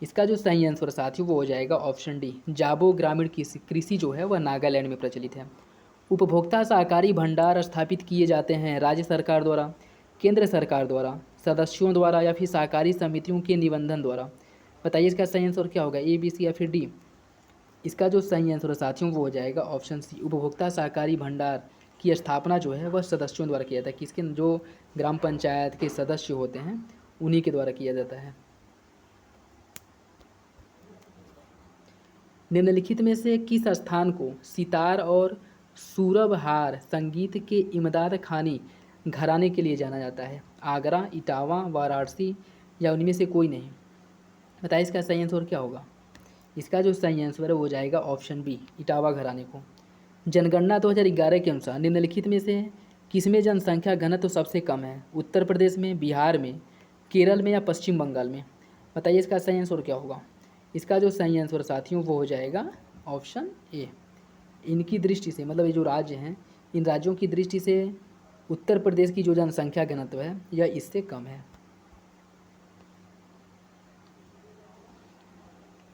इसका जो सही आंसर साथियों वो हो जाएगा ऑप्शन डी, जाबो ग्रामीण कृषि जो है वह नागालैंड में प्रचलित है। उपभोक्ता सहकारी भंडार स्थापित किए जाते हैं राज्य सरकार द्वारा, केंद्र सरकार द्वारा, सदस्यों द्वारा या फिर सहकारी समितियों के निबंधन द्वारा? बताइए इसका सही आंसर क्या होगा, A, B, C या फिर D? इसका जो सही आंसर है साथियों वो हो जाएगा ऑप्शन सी, उपभोक्ता सहकारी भंडार की स्थापना जो है वह सदस्यों द्वारा किया जाता है। किसके? जो ग्राम पंचायत के सदस्य होते हैं उन्हीं के द्वारा किया जाता है। निम्नलिखित में से किस स्थान को सितार और सूरबहार संगीत के इमदाद खानी घराने के लिए जाना जाता है? आगरा, इटावा, वाराणसी या उनमें से कोई नहीं? बताइए इसका सही आंसर क्या होगा। इसका जो सही आंसर है वो हो जाएगा ऑप्शन बी, इटावा घराने को। जनगणना 2011 के अनुसार निम्नलिखित में से किसमें जनसंख्या घनत्व सबसे कम है? उत्तर प्रदेश में, बिहार में, केरल में या पश्चिम बंगाल में? बताइए इसका सही आंसर क्या होगा। इसका जो सही आंसर साथियों वो हो जाएगा ऑप्शन ए। इनकी दृष्टि से मतलब ये जो राज्य हैं इन राज्यों की दृष्टि से उत्तर प्रदेश की जो जनसंख्या घनत्व है यह इससे कम है।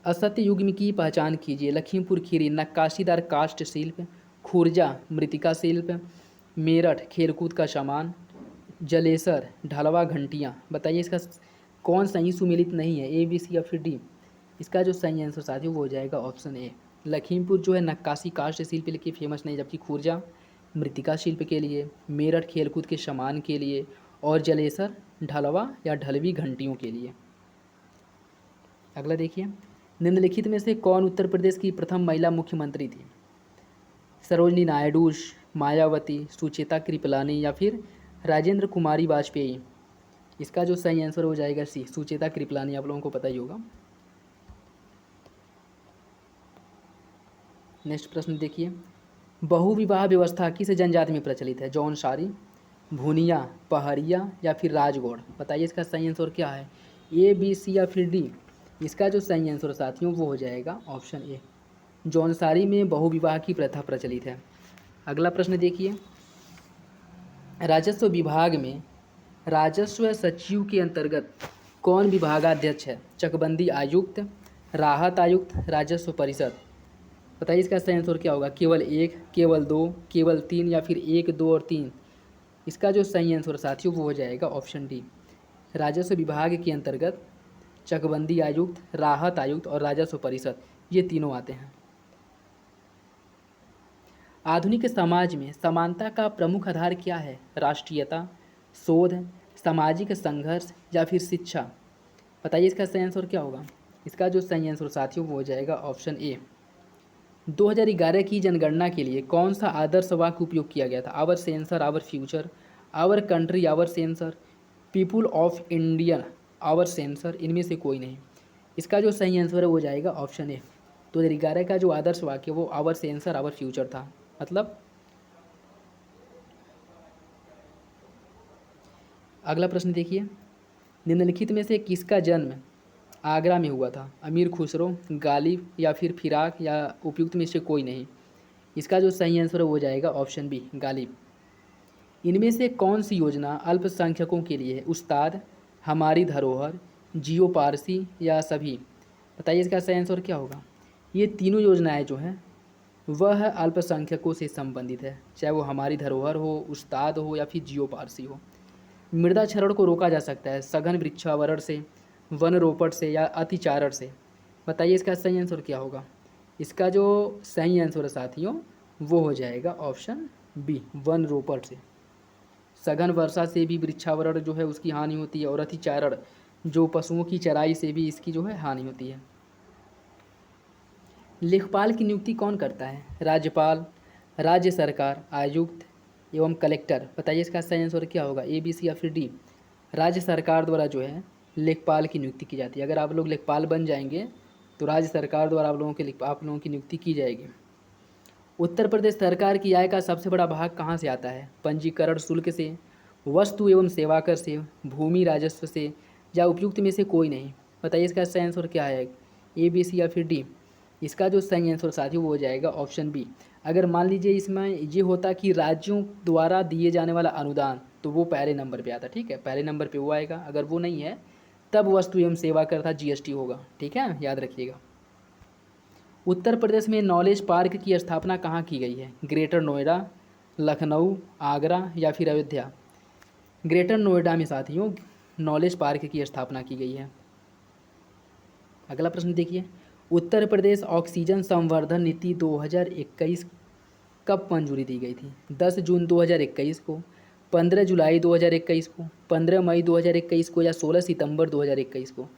असत्य युग की पहचान कीजिए। लखीमपुर खीरी नक्काशीदार काष्ठ शिल्प, खुर्जा मृतिका शिल्प, मेरठ खेलकूद का सामान, जलेसर ढलवा घंटियाँ? बताइए इसका कौन सही सुमेलित नहीं है, A, B, C या फिर D? इसका जो सही आंसर साथियों वो हो जाएगा ऑप्शन ए। लखीमपुर जो है नक्काशी काष्ठ शिल्प के लिए फेमस नहीं, जबकि खुर्जा मृतिका शिल्प के लिए, मेरठ खेलकूद के सामान के लिए, और जलेसर ढलवा या ढलवी घंटियों के लिए। अगला देखिए, निम्नलिखित में से कौन उत्तर प्रदेश की प्रथम महिला मुख्यमंत्री थी? सरोजनी नायडू, मायावती, सुचेता कृपलानी या फिर राजेंद्र कुमारी वाजपेयी? इसका जो सही आंसर हो जाएगा सी, सुचेता कृपलानी। आप लोगों को पता ही होगा। नेक्स्ट प्रश्न देखिए, बहुविवाह व्यवस्था किस जनजाति में प्रचलित है? जौनसारी, भूनिया, पहाड़िया या फिर राजगौड़? बताइए इसका सही आंसर क्या है, ए बी सी या फिर डी? इसका जो सही आंसर साथियों वो हो जाएगा ऑप्शन ए, जौनसारी में बहुविवाह की प्रथा प्रचलित है। अगला प्रश्न देखिए, राजस्व विभाग में राजस्व सचिव के अंतर्गत कौन विभागाध्यक्ष है? चकबंदी आयुक्त, राहत आयुक्त, राजस्व परिषद? बताइए इसका सही आंसर क्या होगा, केवल एक, केवल दो, केवल तीन या फिर एक, दो और तीन? इसका जो सही आंसर साथियों वो हो जाएगा ऑप्शन डी, राजस्व विभाग के अंतर्गत चकबंदी आयुक्त, राहत आयुक्त और राजस्व परिषद, ये तीनों आते हैं। आधुनिक समाज में समानता का प्रमुख आधार क्या है? राष्ट्रीयता, शोध, सामाजिक संघर्ष या फिर शिक्षा? बताइए इसका सही आंसर क्या होगा। इसका जो सही आंसर साथियों वो हो जाएगा ऑप्शन ए। 2011 की जनगणना के लिए कौन सा आदर्श वाक्य उपयोग किया गया था? Our sensor, our future, our country, our sensor, people of India, our sensor? इनमें से कोई नहीं। इसका जो सही आंसर है वो जाएगा ऑप्शन ए। 2011 का जो आदर्श वाक्य वो आवर सेंसर, आवर फ्यूचर था। मतलब अगला प्रश्न देखिए, निम्नलिखित में से किसका जन्म आगरा में हुआ था? अमीर खुसरो, गालिब या फिर फिराक या उपयुक्त में से कोई नहीं? इसका जो सही आंसर है वो जाएगा ऑप्शन बी, गालिब। इनमें से कौन सी योजना अल्पसंख्यकों के लिए है? उस्ताद, हमारी धरोहर, जियो पारसी या सभी? बताइए इसका सही आंसर क्या होगा। ये तीनों योजनाएं जो हैं वह अल्पसंख्यकों से संबंधित है, चाहे वो हमारी धरोहर हो, उस्ताद हो या फिर जियो पारसी हो। मृदा क्षरण को रोका जा सकता है सघन वृक्षावरण से, वन रोपण से या अतिचारण से? बताइए इसका सही आंसर क्या होगा। इसका जो सही आंसर है साथियों वो हो जाएगा ऑप्शन बी, वन रोपण से। सघन वर्षा से भी वृक्षावरण जो है उसकी हानि होती है, और अतिचारण जो पशुओं की चराई से भी इसकी जो है हानि होती है। लेखपाल की नियुक्ति कौन करता है? राज्यपाल, राज्य सरकार, आयुक्त एवं कलेक्टर? बताइए इसका सही आंसर क्या होगा, ए बी सी या फिर डी? राज्य सरकार द्वारा जो है लेखपाल की नियुक्ति की जाती है। अगर आप लोग लेखपाल बन जाएंगे तो राज्य सरकार द्वारा आप लोगों की नियुक्ति की जाएगी। उत्तर प्रदेश सरकार की आय का सबसे बड़ा भाग कहाँ से आता है? पंजीकरण शुल्क से, वस्तु एवं सेवा कर से, भूमि राजस्व से या उपयुक्त में से कोई नहीं? बताइए इसका सही आंसर क्या है, ए बी सी या फिर डी? इसका जो सही आंसर साथियों वो हो जाएगा ऑप्शन बी। अगर मान लीजिए इसमें ये होता कि राज्यों द्वारा दिए जाने वाला अनुदान, तो वो पहले नंबर पे आता, ठीक है, पहले नंबर पे वो आएगा। अगर वो नहीं है तब वस्तु एवं सेवा कर था, जीएसटी होगा, ठीक है, याद रखिएगा। उत्तर प्रदेश में नॉलेज पार्क की स्थापना कहाँ की गई है? ग्रेटर नोएडा, लखनऊ, आगरा या फिर अयोध्या? ग्रेटर नोएडा में साथियों नॉलेज पार्क की स्थापना की गई है। अगला प्रश्न देखिए, उत्तर प्रदेश ऑक्सीजन संवर्धन नीति 2021 कब मंजूरी दी गई थी? 10 जून 2021 को, 15 जुलाई 2021 को, 15 मई 2021 को या 16 सितंबर 2021 को?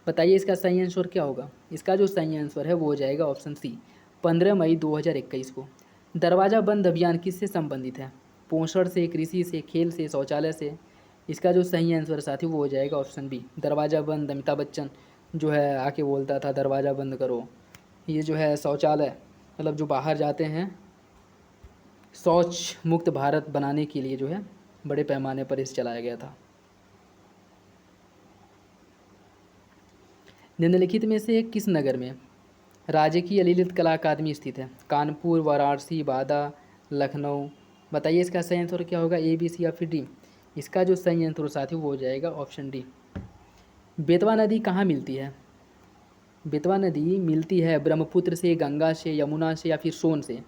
बताइए इसका सही आंसर क्या होगा। इसका जो सही आंसर है वो हो जाएगा ऑप्शन सी, 15 मई 2021 को। दरवाज़ा बंद अभियान किससे संबंधित है? पोषण से, कृषि से, खेल से, शौचालय से? इसका जो सही आंसर साथी वो हो जाएगा ऑप्शन बी, दरवाज़ा बंद। अमिताभ बच्चन जो है आके बोलता था दरवाज़ा बंद करो। ये जो है शौचालय, मतलब जो बाहर जाते हैं, शौच मुक्त भारत बनाने के लिए जो है बड़े पैमाने पर इसे चलाया गया था। निम्नलिखित में से किस नगर में राजकीय ललित कला अकादमी स्थित है? कानपुर, वाराणसी, बादा, लखनऊ? बताइए इसका सही आंसर क्या होगा, ए बी सी या फिर डी? इसका जो सही आंसर साथी वो हो जाएगा ऑप्शन डी। बेतवा नदी कहाँ मिलती है? बेतवा नदी मिलती है ब्रह्मपुत्र से, गंगा से, यमुना से या फिर सोन से?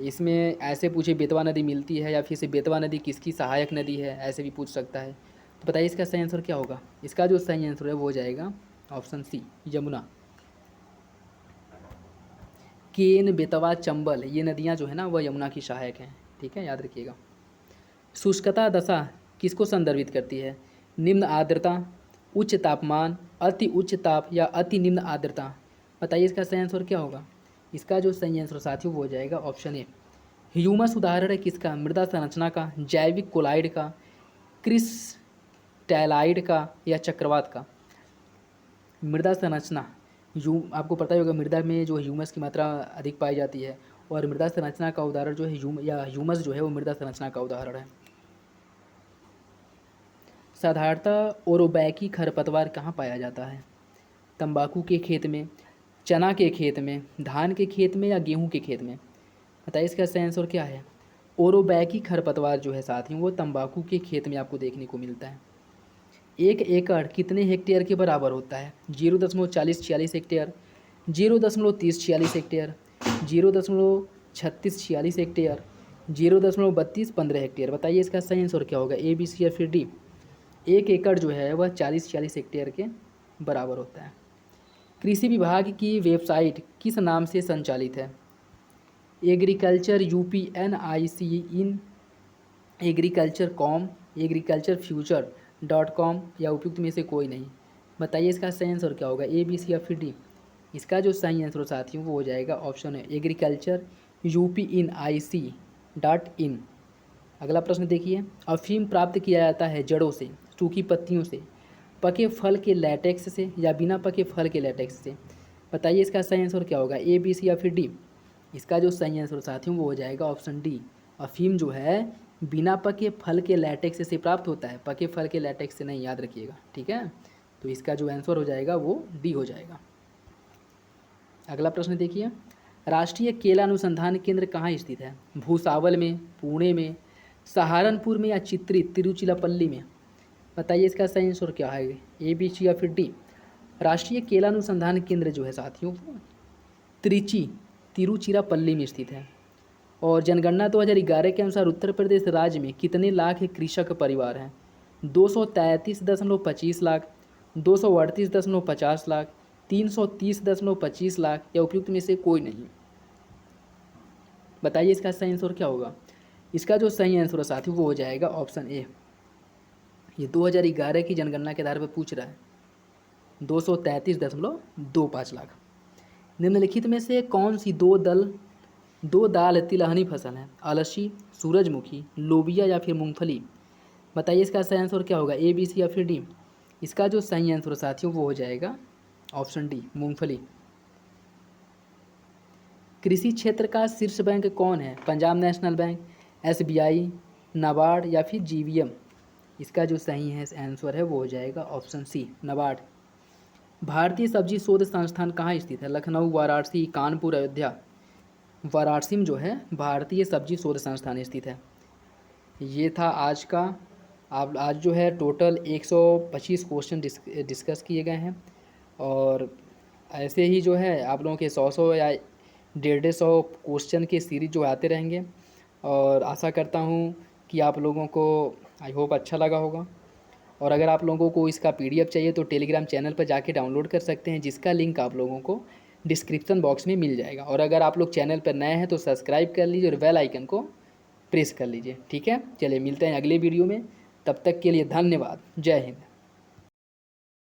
इसमें ऐसे पूछे बेतवा नदी मिलती है या फिर से बेतवा नदी किसकी सहायक नदी है, ऐसे भी पूछ सकता है। तो बताइए इसका सही आंसर क्या होगा। इसका जो सही आंसर है वो हो जाएगा ऑप्शन सी, यमुना। केन, बेतवा, चंबल ये नदियाँ जो है ना वह यमुना की सहायक हैं। ठीक है, याद रखिएगा। शुष्कता दशा किसको संदर्भित करती है? निम्न आर्द्रता, उच्च तापमान, अति उच्च ताप या अति निम्न आर्द्रता। बताइए इसका सही आंसर क्या होगा? इसका जो सही आंसर साथियों वो हो जाएगा ऑप्शन ए। ह्यूमस उदाहरण है किसका? मृदा संरचना का, जैविक कोलाइड का, क्रिस्टैलाइड का या चक्रवात का। मृदा संरचना, आपको पता ही होगा मृदा में जो ह्यूमस की मात्रा अधिक पाई जाती है, और मृदा संरचना का उदाहरण जो है ह्यूमस जो है वो मृदा संरचना का उदाहरण है। साधारणतः ओरोबैकी खरपतवार कहाँ पाया जाता है? तंबाकू के खेत में, चना के खेत में, धान के खेत में या गेहूं के खेत में। बताइए इसका सही आंसर क्या है? ओरोबैकी खरपतवार जो है साथियों वो तंबाकू के खेत में आपको देखने को मिलता है। 1 एकड़ कितने हेक्टेयर के बराबर होता है? 0.4046 हेक्टेयर, 0.3046 हेक्टेयर, 0.3646 हेक्टेयर, 0.3215 हेक्टेयर। बताइए इसका सही आंसर क्या होगा? ए, बी, सी या फिर डी। 1 एकड़ जो है वह 40-46 हेक्टेयर के बराबर होता है। कृषि विभाग की वेबसाइट किस नाम से संचालित है? Agriculture UP, NIC in, agriculture com, agriculture future .com या उपयुक्त में से कोई नहीं। बताइए इसका सही आंसर क्या होगा? ए, बी, सी या फिर डी। इसका जो सही आंसर साथियों वो हो जाएगा ऑप्शन है एग्रीकल्चर यूपी इन IC.in। अगला प्रश्न देखिए, अफीम प्राप्त किया जाता है जड़ों से, सूखी पत्तियों से, पके फल के लैटेक्स से या बिना पके फल के लैटेक्स से। बताइए इसका सही आंसर क्या होगा? ए, बी, सी या फिर डी। इसका जो सही आंसर साथियों वो हो जाएगा ऑप्शन डी। अफीम जो है बिना पके फल के लैटेक्स से प्राप्त होता है, पके फल के लैटेक्स से नहीं, याद रखिएगा। ठीक है, तो इसका जो आंसर हो जाएगा वो डी हो जाएगा। अगला प्रश्न देखिए, राष्ट्रीय केला अनुसंधान केंद्र कहाँ स्थित है? भूसावल में, पुणे में, सहारनपुर में या चित्री तिरुचिरापल्ली में। बताइए इसका सही आंसर क्या है? ए, बी, सी या फिर डी। राष्ट्रीय केला अनुसंधान केंद्र जो है साथियों वो तिरुचिरापल्ली में स्थित है। और जनगणना 2011 के अनुसार उत्तर प्रदेश राज्य में कितने लाख कृषक परिवार हैं? 233.25 लाख, 238.50 लाख, 330.25 लाख या उपयुक्त में से कोई नहीं। बताइए इसका सही आंसर क्या होगा? इसका जो सही आंसर है साथियों वो हो जाएगा ऑप्शन ए। ये 2011 की जनगणना के आधार पर पूछ रहा है। 233.25 लाख। निम्नलिखित में से कौन सी दो दाल तिलहनी फसल है? अलसी, सूरजमुखी, लोबिया या फिर मूंगफली। बताइए इसका सही आंसर क्या होगा? ए, बी, सी या फिर डी। इसका जो सही आंसर साथियों वो हो जाएगा ऑप्शन डी, मूंगफली। कृषि क्षेत्र का शीर्ष बैंक कौन है? Punjab national bank, SBI, NABARD या फिर GVM। इसका जो सही है आंसर है वो हो जाएगा ऑप्शन सी, नाबार्ड। भारतीय सब्जी शोध संस्थान कहाँ स्थित है? लखनऊ, वाराणसी, कानपुर, अयोध्या। वाराणसी में जो है भारतीय सब्जी शोध संस्थान स्थित है। ये था आज का। आप आज जो है टोटल 125 क्वेश्चन डिस्कस किए गए हैं, और ऐसे ही जो है आप लोगों के 100 या 150 क्वेश्चन के सीरीज जो आते रहेंगे। और आशा करता हूँ कि आप लोगों को आई होप अच्छा लगा होगा। और अगर आप लोगों को इसका PDF चाहिए तो टेलीग्राम चैनल पर जाके डाउनलोड कर सकते हैं, जिसका लिंक आप लोगों को डिस्क्रिप्शन बॉक्स में मिल जाएगा। और अगर आप लोग चैनल पर नए हैं तो सब्सक्राइब कर लीजिए और बेल आइकन को प्रेस कर लीजिए। ठीक है, चलिए मिलते हैं अगले वीडियो में। तब तक के लिए धन्यवाद। जय हिंद।